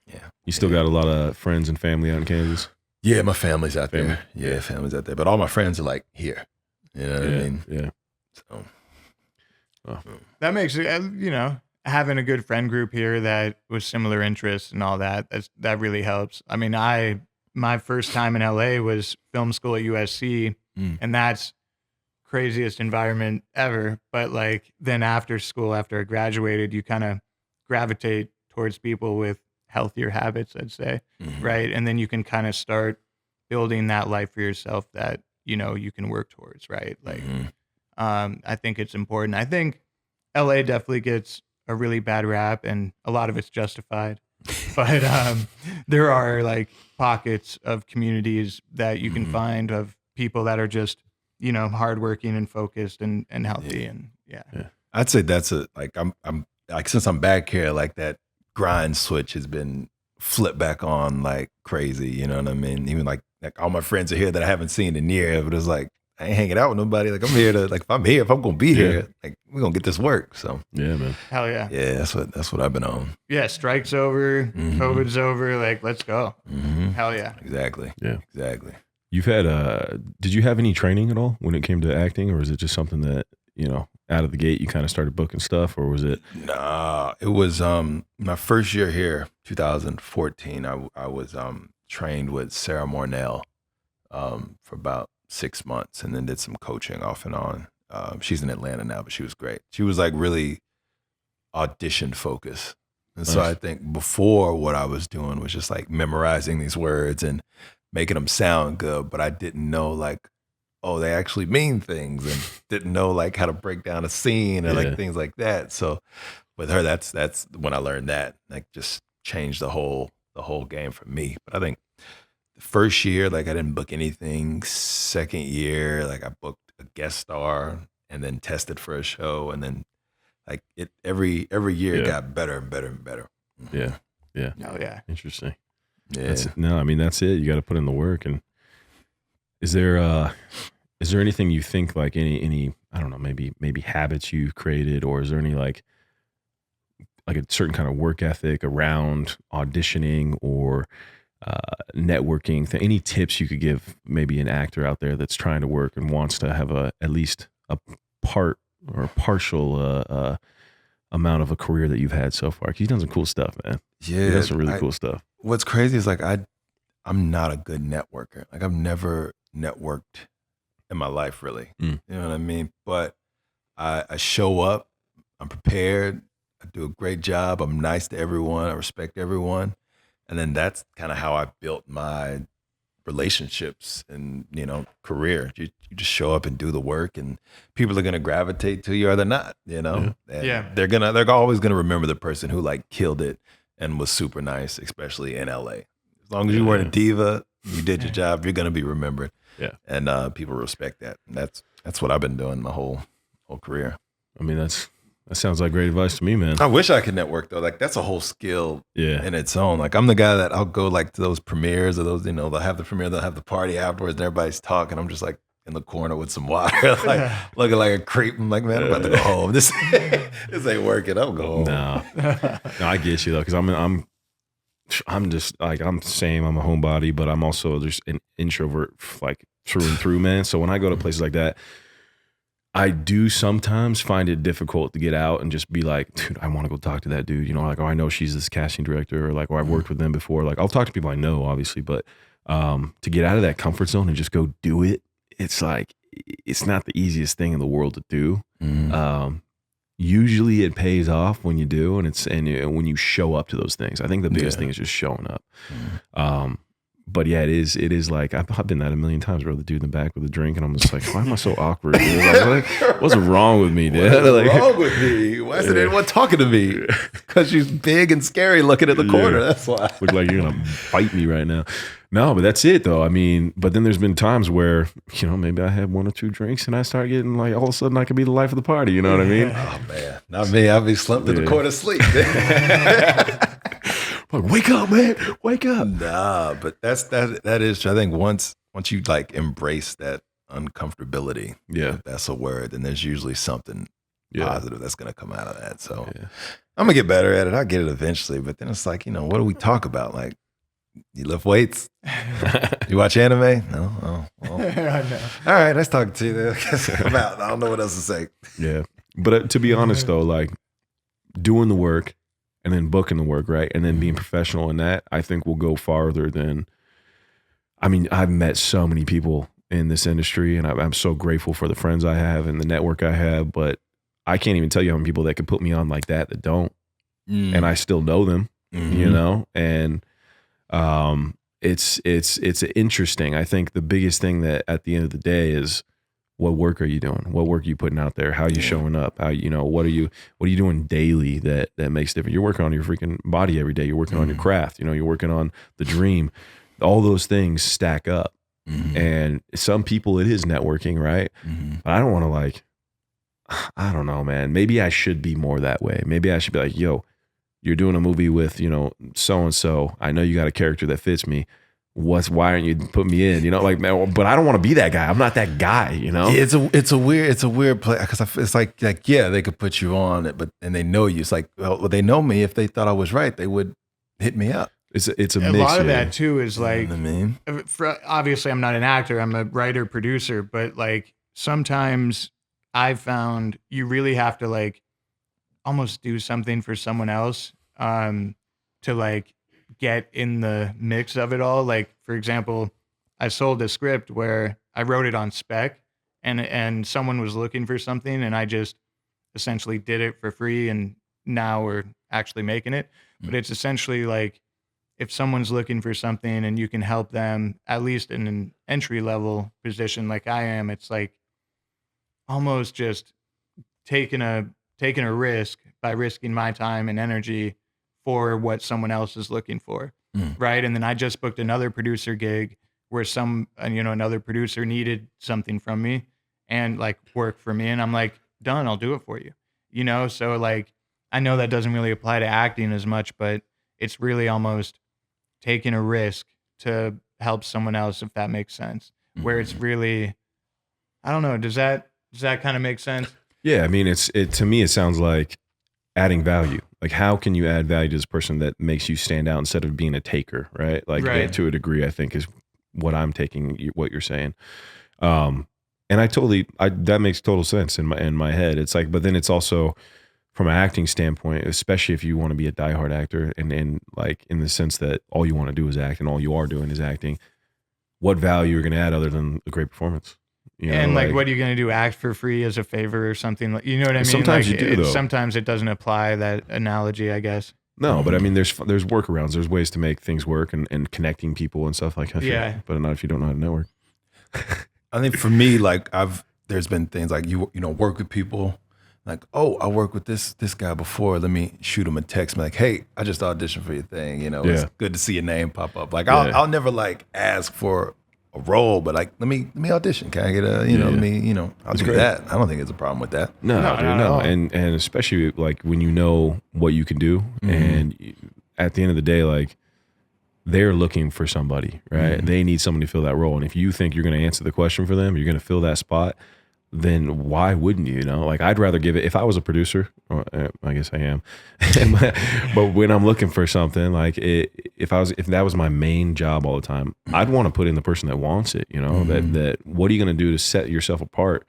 yeah. You still got a lot of friends and family out in Kansas? Yeah, my family's out Family. there. Yeah, family's out there. But all my friends are like here. You know what I mean? Yeah. So That makes it, having a good friend group here that with similar interests and all that, that really helps. I mean, my first time in LA was film school at USC, and that's craziest environment ever. But like then after school, after I graduated, you kind of gravitate towards people with healthier habits, I'd say, right? And then you can kind of start building that life for yourself that you can work towards, right? Like, I think it's important. I think LA definitely gets a really bad rap, and a lot of it's justified. But there are like pockets of communities that you can find of people that are just hardworking and focused and healthy, and I'd say that's I'm like since I'm back here, like that grind switch has been flipped back on like crazy. You know what I mean? Even like all my friends are here that I haven't seen in years, but it's like I ain't hanging out with nobody. Like I'm here to if I'm gonna be here, like we're gonna get this work. So Yeah, man. hell yeah. yeah, that's what I've been on. Yeah, strike's over, COVID's over, like let's go. Hell yeah. Exactly. Yeah. Exactly. You've had did you have any training at all when it came to acting, or is it just something that, out of the gate you kind of started booking stuff, or was it? Nah, it was my first year here, 2014. I was trained with Sarah Mornell for about 6 months, and then did some coaching off and on. She's in Atlanta now, but she was great. She was like really audition focused. And so Nice. I think before what I was doing was just like memorizing these words and making them sound good, but I didn't know like, oh, they actually mean things, and didn't know like how to break down a scene and Yeah. like things like that. So with her, that's when I learned that, like just changed the whole game for me. But I think the first year, like I didn't book anything. Second year, like I booked a guest star and then tested for a show. And then Like every year it Yeah. got better and better and better. Yeah. Yeah. Oh yeah. Interesting. Yeah. That's it. You got to put in the work. And is there anything you think like any, I don't know, maybe habits you've created, or is there any like a certain kind of work ethic around auditioning or networking? Any tips you could give maybe an actor out there that's trying to work and wants to have at least a part or a partial amount of a career that you've had so far? 'Cause you've done some cool stuff, man. Yeah. You've done some really cool stuff. What's crazy is like I'm not a good networker. Like I've never networked in my life really. Mm. You know what I mean? But I show up, I'm prepared, I do a great job, I'm nice to everyone, I respect everyone. And then that's kind of how I built my relationships and, career. You just show up and do the work, and people are going to gravitate to you or they're not, And Yeah. they're always going to remember the person who like killed it and was super nice, especially in LA. As long as you weren't a diva, you did your job, you're going to be remembered. Yeah. And people respect that. And that's what I've been doing my whole career. I mean, that sounds like great advice to me, man. I wish I could network though. Like that's a whole skill Yeah. in its own. Like I'm the guy that I'll go like to those premieres or those, they'll have the premiere, they'll have the party afterwards and everybody's talking. I'm just like in the corner with some water, like looking like a creep. I'm like, man, I'm about to go home. This ain't working. I'll go home. No, I get you though, because I'm just like, I'm the same. I'm a homebody, but I'm also just an introvert, like through and through, man. So when I go to places like that, I do sometimes find it difficult to get out and just be like, dude, I want to go talk to that dude. Like, oh, I know she's this casting director, or like, or I've worked with them before. Like, I'll talk to people I know, obviously, but to get out of that comfort zone and just go do it, it's like, it's not the easiest thing in the world to do. Usually it pays off when you do, and when you show up to those things. I think the biggest thing is just showing up. But yeah, it is like, I've been that a million times, bro. The dude in the back with a drink, and I'm just like, why am I so awkward? Like, what's wrong with me, dude? What's wrong with me? Why isn't anyone talking to me? Because she's big and scary looking at the corner. That's why. Look like you're going to bite me right now. No, but that's it though. I mean, but then there's been times where, maybe I had one or two drinks and I start getting like, all of a sudden I could be the life of the party. You know what I mean? Oh man, not me. I'll be slumped in the corner asleep. Like, wake up, man, wake up. Nah, but that is, I think once you like embrace that uncomfortability, if that's a word, then there's usually something positive that's going to come out of that. So I'm gonna get better at it. I'll get it eventually, but then it's like, what do we talk about? Like, you lift weights? You watch anime? No. Oh, well. No. All right, let's talk to you then. I'm out. I don't know what else to say. Yeah, but to be honest though, like doing the work and then booking the work, right, and then being professional in that, I think will go farther than. I mean, I've met so many people in this industry, and I'm so grateful for the friends I have and the network I have. But I can't even tell you how many people that could put me on like that don't, and I still know them, and. It's interesting. I think the biggest thing that at the end of the day is, what work are you doing? What work are you putting out there? How are you showing up? How, what are you doing daily that makes difference? You're working on your freaking body every day. You're working on your craft. You're working on the dream. All those things stack up. And some people it is networking, right? But I don't want to I don't know, man. Maybe I should be more that way. Maybe I should be like, yo, you're doing a movie with, so-and-so. I know you got a character that fits me. Why aren't you putting me in? Like, man, but I don't want to be that guy. I'm not that guy, It's a weird play, because it's like, yeah, they could put you on it, and they know you. It's like, well, they know me. If they thought I was right, they would hit me up. It's a mix. A lot of that too is like, You know what I mean? Obviously I'm not an actor, I'm a writer, producer, but like sometimes I've found you really have to like almost do something for someone else to like get in the mix of it all. Like, for example, I sold a script where I wrote it on spec, and someone was looking for something, and I just essentially did it for free, and now we're actually making it. But it's essentially like, if someone's looking for something and you can help them, at least in an entry level position like I am, it's like almost just taking a risk by risking my time and energy for what someone else is looking for. Right. And then I just booked another producer gig where another producer needed something from me and like work for me. And I'm like, done, I'll do it for you. you know? So like, I know that doesn't really apply to acting as much, but it's really almost taking a risk to help someone else, if that makes sense. Where it's really, I don't know. Does that kind of make sense? Yeah, I mean, to me, it sounds like adding value. Like, how can you add value to this person that makes you stand out instead of being a taker, right? Like, Right. to a degree, I think is what I'm taking what you're saying. And that makes total sense in my head. It's like, but then it's also from an acting standpoint, especially if you want to be a diehard actor, and like in the sense that all you want to do is act and all you are doing is acting. What value you're going to add other than a great performance? You know, And like, what are you going to do? Act for free as a favor or something? You know what I mean? Sometimes like, you do, though. Sometimes it doesn't apply, that analogy, I guess. No, but I mean, there's workarounds. There's ways to make things work and connecting people and stuff like that. Yeah. But not if you don't know how to network. I think for me, like there's been things like you know, work with people. Like, oh, I worked with this guy before. Let me shoot him a text. Like, hey, I just auditioned for your thing. You know, it's good to see your name pop up. Like, I'll never like ask for a role, but like, let me audition. Can I get a, you know, let me, you know, I'll do that. I don't think it's a problem with that. No, dude. And especially like when you know what you can do, and at the end of the day, like they're looking for somebody, right? They need somebody to fill that role. And if you think you're going to answer the question for them, you're going to fill that spot, then why wouldn't you? You know, like I'd rather give it. If I was a producer, or, I guess I am, but when I'm looking for something, like if that was my main job all the time, I'd want to put in the person that wants it. You know, that what are you going to do to set yourself apart?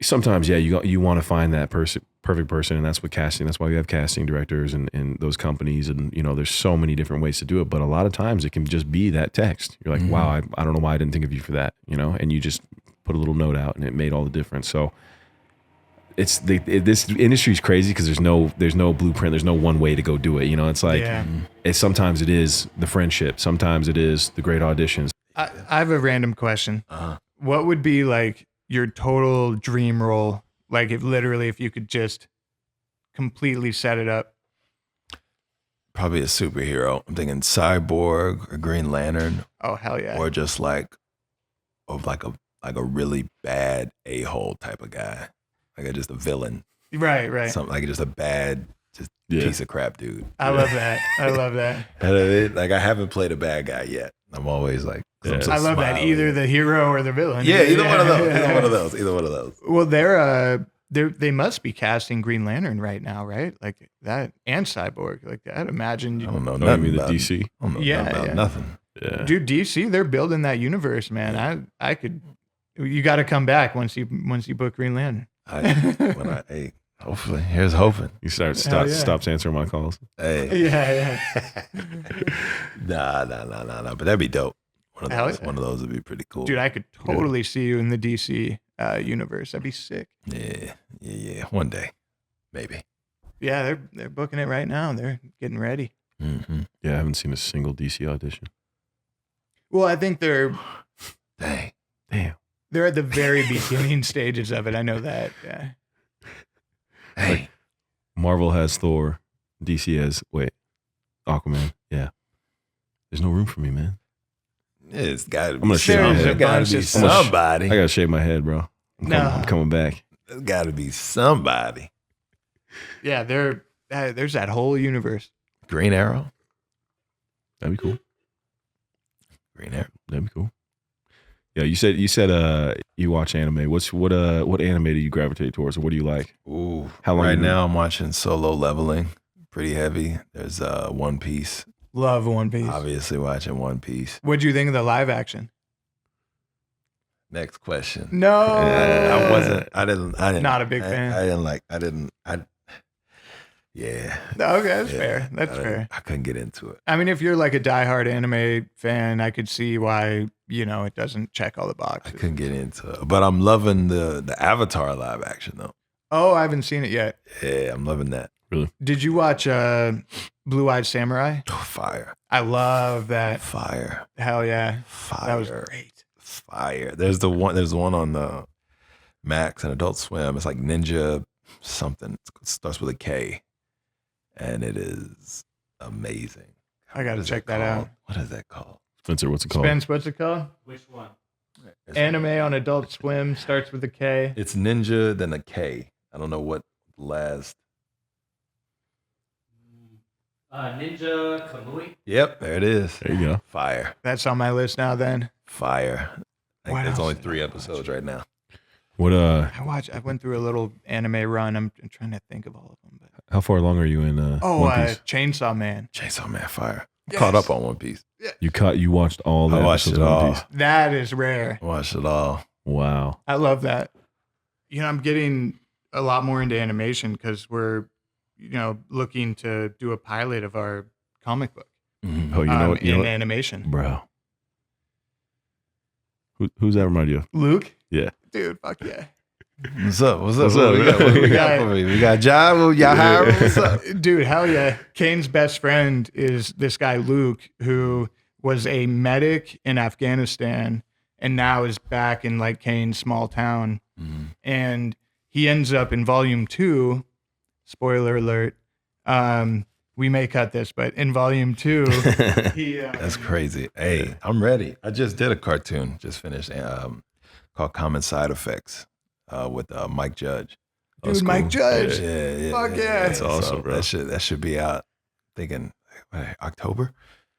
Sometimes, yeah, you want to find that perfect person, and that's what casting. That's why we have casting directors and those companies, and you know, there's so many different ways to do it. But a lot of times, it can just be that text. You're like, wow, I don't know why I didn't think of you for that. You know, and you just put a little note out, and it made all the difference. So this industry is crazy because there's no blueprint. There's no one way to go do it. You know, it's like sometimes it is the friendship. Sometimes it is the great auditions. I have a random question. What would be like your total dream role? Like if you could just completely set it up. Probably a superhero. I'm thinking Cyborg or Green Lantern. Oh, hell yeah. Or just like a really bad a-hole type of guy. Like just a villain. Right. Something like just a bad, piece of crap dude. I love that. I love that. Like I haven't played a bad guy yet. I'm always like, I love that. Either the hero or the villain. Yeah, either one of those. Either one of those. Well, they must be casting Green Lantern right now, right? Like that, and Cyborg. Like I'd imagine. I don't know Oh, you nothing mean the about DC? I don't know about nothing. Yeah. Dude, DC, they're building that universe, man. I could. You got to come back once you book Green Lantern. Hopefully, here's hoping. You stops answering my calls. Hey. Yeah. Nah. But that'd be dope. One of those would be pretty cool. Dude, I could totally see you in the DC universe. That'd be sick. Yeah. One day, maybe. Yeah, they're booking it right now. They're getting ready. Mm-hmm. Yeah, I haven't seen a single DC audition. Well, I think they're Damn. they're at the very beginning stages of it. I know that. Yeah. Hey, Like, Marvel has Thor, DC has Aquaman. Yeah, there's no room for me, man. it's got to be. I'm gonna shave my head. There's got to be somebody. I gotta shave my head, bro. I'm coming back. There's got to be somebody. Yeah, there's that whole universe. Green Arrow. That'd be cool. Green Arrow. That'd be cool. Yeah, you said you watch anime. What anime do you gravitate towards, or what do you like? Ooh, How long right you been- now I'm watching Solo Leveling. Pretty heavy. There's One Piece. Love One Piece. Obviously watching One Piece. What'd you think of the live action? Next question. No, I didn't. Not a big fan. Yeah. Okay, that's fair. That's fair. I couldn't get into it. I mean, if you're like a diehard anime fan, I could see why, it doesn't check all the I boxes. couldn't get into it. But I'm loving the Avatar live action though. Oh, I haven't seen it yet. Yeah, I'm loving that. Did you watch Blue Eyed Samurai? Oh, fire. I love that. Fire. Hell yeah. Fire. That was great. Fire. There's the one on the Max and Adult Swim. It's like Ninja something. It starts with a K. And it is amazing. I got to What is check that that called? out. What is that called? Spencer, what's it called? Spence, what's it called? Which one? It's, Anime on Adult Swim starts with a K. it's Ninja, then a K. I don't know what last. Ninja Kamui. Yep, there it is. There you go. Fire. That's on my list now. Then Fire. I think What there's else only did 3 I episodes right now. What I went through a little anime run. I'm trying to think of all of them. But how far along are you in One Piece? Chainsaw Man. Chainsaw Man, fire. Yes. Caught up on One Piece. You watched all the I watched episodes it of One all. Piece. That is rare. Watched it all. Wow. I love that. I'm getting a lot more into animation because we're, looking to do a pilot of our comic book Oh, you know what? You know in what? animation. Bro. Who's that remind you of? Luke? Yeah. Dude, fuck yeah. What's up? What's up? What we got? What we got for me? We got a job? Y'all hiring? What's up? Dude, hell yeah. Kane's best friend is this guy, Luke, who was a medic in Afghanistan and now is back in like Kane's small town. And he ends up in volume 2, spoiler alert. We may cut this, but in volume 2, he That's crazy. Hey, I'm ready. I just did a cartoon, just finished, called Common Side Effects with Mike Judge. dude, That's Mike cool. Judge. Yeah. Fuck yeah. That's awesome, bro. That should be out, thinking October. on Adult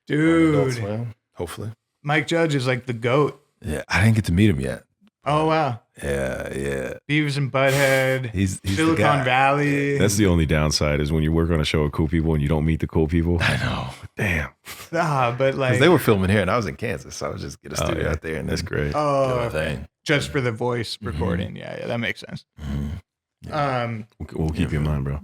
Dude, Swim, hopefully. Mike Judge is like the GOAT. Yeah, I didn't get to meet him yet. Oh, wow. Yeah. Beavis and Butthead, He's the Silicon guy. Valley. That's the only downside is when you work on a show with cool people and you don't meet the cool people. I know. Damn. But Because like, they were filming here and I was in Kansas, so I was just get a Oh, studio yeah. out there and That's then great. do oh, a thing. just for the voice recording. Yeah, that makes sense. We'll keep you in mind, bro.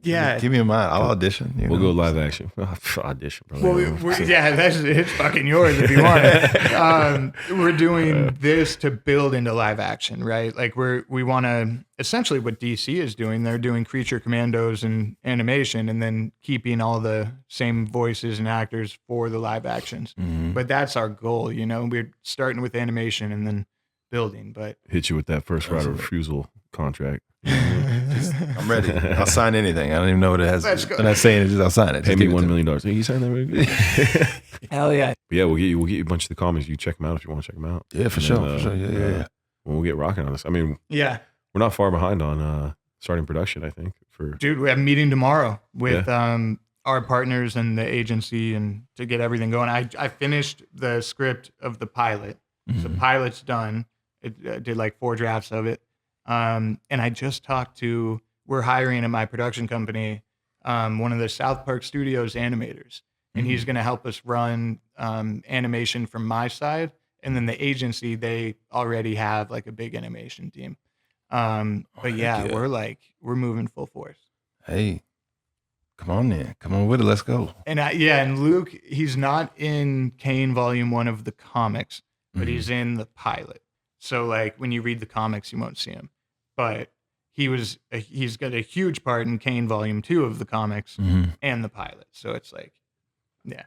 Yeah. Keep me in mind. I'll audition. We'll go live action. Audition, bro. Well, it's fucking yours if you want it. We're doing this to build into live action, right? Like we want to essentially what DC is doing. They're doing Creature Commandos and animation, and then keeping all the same voices and actors for the live actions. But that's our goal, We're starting with animation and then building. But Hit you with that first right of refusal contract. I'm ready. I'll sign anything. I don't even know what it has. Let's go. I'm not saying it. Just I'll sign it. Pay Just me give it $1 to million. Hey, you sign that? Right? hell yeah, Yeah, we'll get you a bunch of the comics. You check them out if you want to check them out. Yeah, for And sure. then, For sure. Yeah. We'll get rocking on this. I mean, yeah. we're not far behind on starting production, I think. Dude, we have a meeting tomorrow with our partners and the agency and to get everything going. I finished the script of the pilot. So pilot's done. I did like 4 drafts of it. And I just talked to, we're hiring at my production company, one of the South Park Studios animators. And he's going to help us run animation from my side. And then the agency, they already have like a big animation team. But yeah, yeah. we're moving full force. Hey, come on then. Come on with it. Let's go. And and Luke, he's not in Kane Volume 1 of the comics, but he's in the pilot. So like when you read the comics, you won't see him. But he's got a huge part in Kane Volume 2 of the comics and the pilot. So it's like, yeah.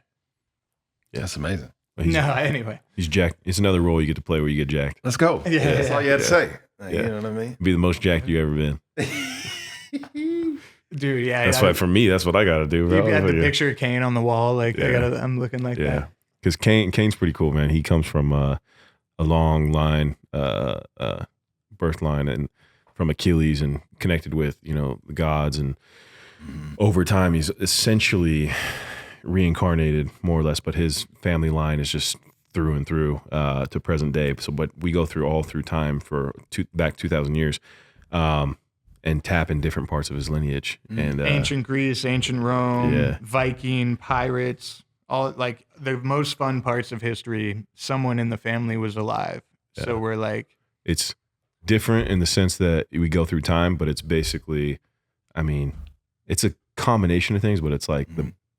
That's amazing. But he's, Anyway. he's jacked. It's another role you get to play where you get jacked. Let's go. Yeah. That's all you had to say. Like, Yeah. You know what I mean? Be the most jacked you ever been. Dude, yeah. That's why for me, that's what I got to do, bro. You got the Yeah. picture of Kane on the wall. Like I'm looking like Yeah, that. because Kane's pretty cool, man. He comes from a long line, birth line, and from Achilles, and connected with the gods, and over time he's essentially reincarnated more or less, but his family line is just through and through to present day. So, but we go through all through time for back 2,000 years. And tap in different parts of his lineage, and Ancient Greece, ancient Rome, Yeah. Viking, pirates, all like the most fun parts of history. Someone in the family was alive. So we're like, it's different in the sense that we go through time, but it's basically, I mean, it's a combination of things, but it's like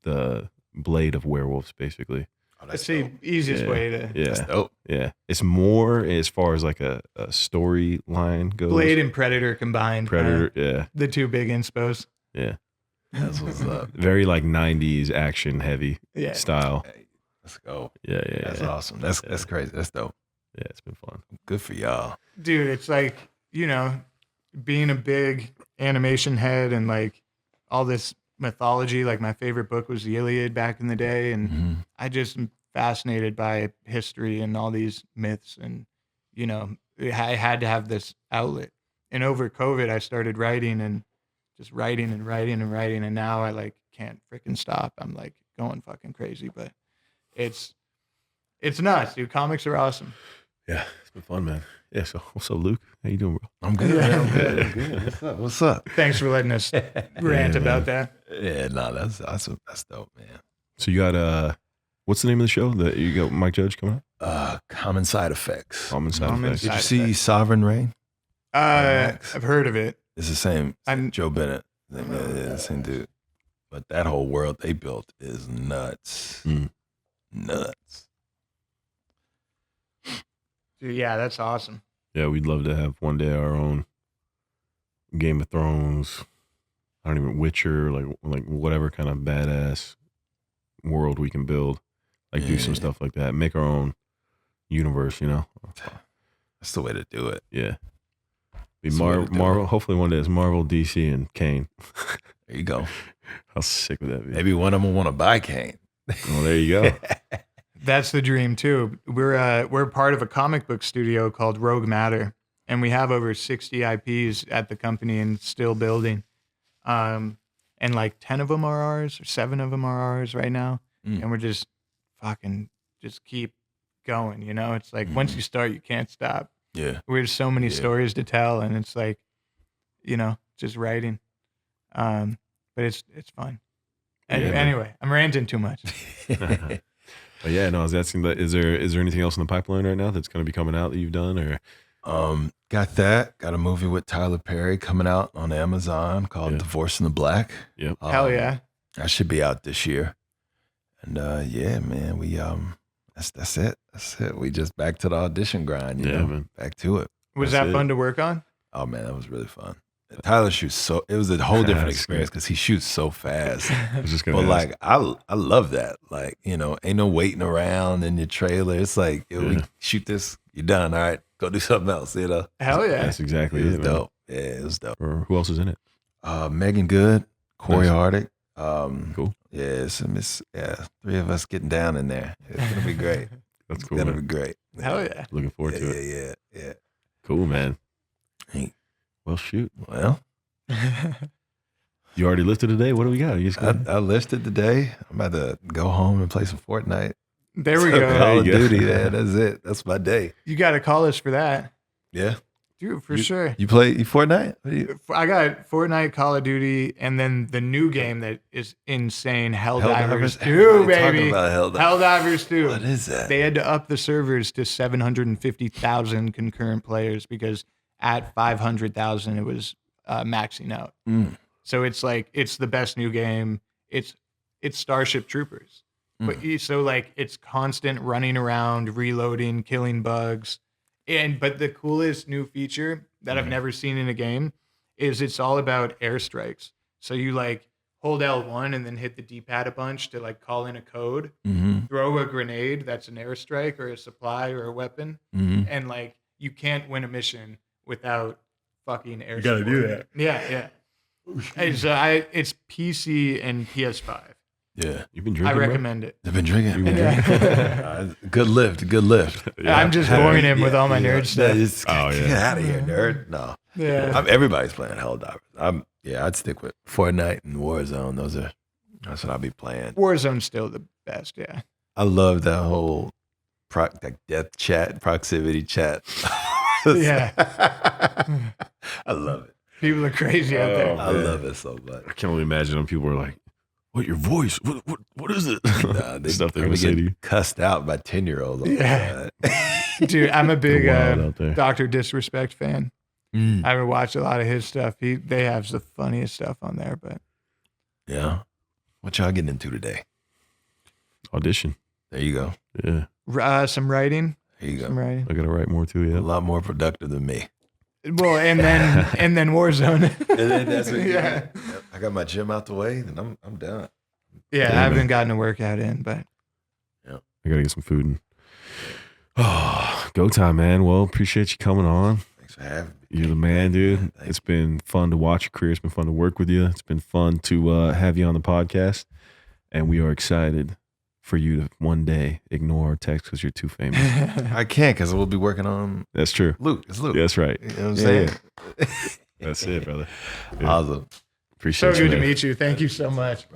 the blade of werewolves, basically. that's the easiest way to Yeah, Dope. yeah. It's more as far as like a storyline goes. Blade and Predator combined. Predator, yeah, The 2 big inspos. yeah. That's what's up. Very like 90s action heavy Yeah. style. Hey, let's go. Yeah, yeah, That's yeah. awesome. That's crazy. That's dope. Yeah, it's been fun. Good for y'all. Dude, it's like, being a big animation head and like all this mythology, like my favorite book was the Iliad back in the day. And I just am fascinated by history and all these myths. And, I had to have this outlet. And over COVID, I started writing, and just writing and writing and writing. And now I like can't freaking stop. I'm like going fucking crazy, but it's nuts, dude. Comics are awesome. Yeah, it's been fun, man. Yeah. So what's up, Luke? How you doing, bro? I'm good. Man. I'm good. I'm good. What's up? Thanks for letting us rant Yeah, about man. that. Yeah, no, that's awesome. That's dope, man. So you got what's the name of the show that you got? Mike Judge coming up? Common Side Effects. Common Side Common Effects. Did you Side see Effects. Sovereign Rain? I've heard of it. It's the same. I'm- Joe Bennett. Yeah, the same dude. But that whole world they built is nuts. Mm. Nuts. Dude, yeah, that's awesome. Yeah, we'd love to have one day our own Game of Thrones. I don't even Witcher, like whatever kind of badass world we can build. Like do some Yeah. stuff like that. Make our own universe, you know? That's the way to do it. Yeah. Be That's the way to do Marvel. it. Hopefully one day it's Marvel, DC, and Kane. There you go. How sick would that be? Maybe one of them will want to buy Kane. Well, there you go. That's the dream too. We're part of a comic book studio called Rogue Matter, and we have over 60 IPs at the company and still building. And like 10 of them are ours, or 7 of them are ours right now. Mm. And we're just fucking just keep going. You know, it's like once you start, you can't stop. Yeah. There's so many Yeah. stories to tell, and it's like, you know, just writing. But it's fun. Yeah, man. Anyway, I'm ranting too much. But yeah, no, I was asking that is there anything else in the pipeline right now that's going to be coming out that you've done or Got that. Got a movie with Tyler Perry coming out on Amazon called Yeah. Divorce in the Black. Yep. Hell yeah. That should be out this year. And yeah, man, we that's it. That's it. We just back to the audition grind, you Yeah, know. man. Back to it. Was That's that it. fun to work on? Oh man, that was really fun. Tyler shoots it was a whole different That's experience because he shoots so fast. I was just going But to ask. like I love that. Like, you know, ain't no waiting around in your trailer. It's like, yo, we Yeah. shoot this, you're done. All right, go do something else, you know. Hell yeah. That's exactly It was it, man. dope. Yeah, it was dope. Or who else is in it? Megan Good, Corey Nice. Hardick. Cool. Yeah, three of us getting down in there. It's gonna be great. That's It's cool. gonna Man. be great. Hell yeah. Looking forward to yeah, it. yeah. Cool, man. Hey. Well, shoot. Well, You already lifted today? What do we got? You just got I listed today. I'm about to go home and play some Fortnite. There we Call go. There of you go. Duty, man. That's it. That's my day. You got to call us for that. Yeah. Dude, for sure. You play Fortnite? What do you? I got Fortnite, Call of Duty, and then the new game that is insane, Helldivers 2, Everybody talking baby. about Helldivers 2. What is that? They had to up the servers to 750,000 concurrent players because at 500,000 it was maxing out. Mm. So it's like it's the best new game. It's Starship Troopers. But so like it's constant running around, reloading, killing bugs. But the coolest new feature that I've never seen in a game is it's all about airstrikes. So you like hold L1 and then hit the D-pad a bunch to like call in a code, Mm-hmm. throw a grenade that's an airstrike or a supply or a weapon, Mm-hmm. and like you can't win a mission without fucking air. gotta do support. that. Yeah. It's PC and PS5. Yeah. You've been I drinking, bro? recommend it. I've been drinking. You've been Yeah. Good lift. Good lift. Yeah. I'm just boring him with all my nerd stuff. Just Oh, get yeah. out of here, nerd. No. Yeah. Everybody's playing Helldivers. I'd stick with Fortnite and Warzone. That's what I'll be playing. Warzone's still the best, yeah. I love that whole like death chat, proximity chat. Yeah. I love it. People are crazy out there. I man. love it so much. I can only imagine when people are like, "What your voice? What is it?" Nah, The stuff they probably would say to get you. cussed out by 10-year-olds. Yeah. Dude, I'm a big They're wild out there. Dr. Disrespect fan. Mm. I haven't watched a lot of his stuff. They have the funniest stuff on there, but Yeah. What y'all getting into today? Audition. There you go. Yeah, some writing. There you Some go. writing. I gotta write more too. A Yeah. lot more productive than me. Well, and then Warzone. And then that's what, Yeah. I got my gym out the way, and I'm done. Yeah, I Yeah, haven't man. gotten a workout in, but I gotta get some food. And oh, go time, man. Well, appreciate you coming on. Thanks for having me. You're the man, dude. Thank It's been fun to watch your career. It's been fun to work with you. It's been fun to have you on the podcast, and we are excited for you to one day ignore our text because you're too famous. I can't because we'll be working on That's true. Luke. It's Luke. Yeah, that's right. You know what I'm Yeah, saying? That's it, brother. Yeah. Awesome. Appreciate So you. good to man. meet you. Thank you so much.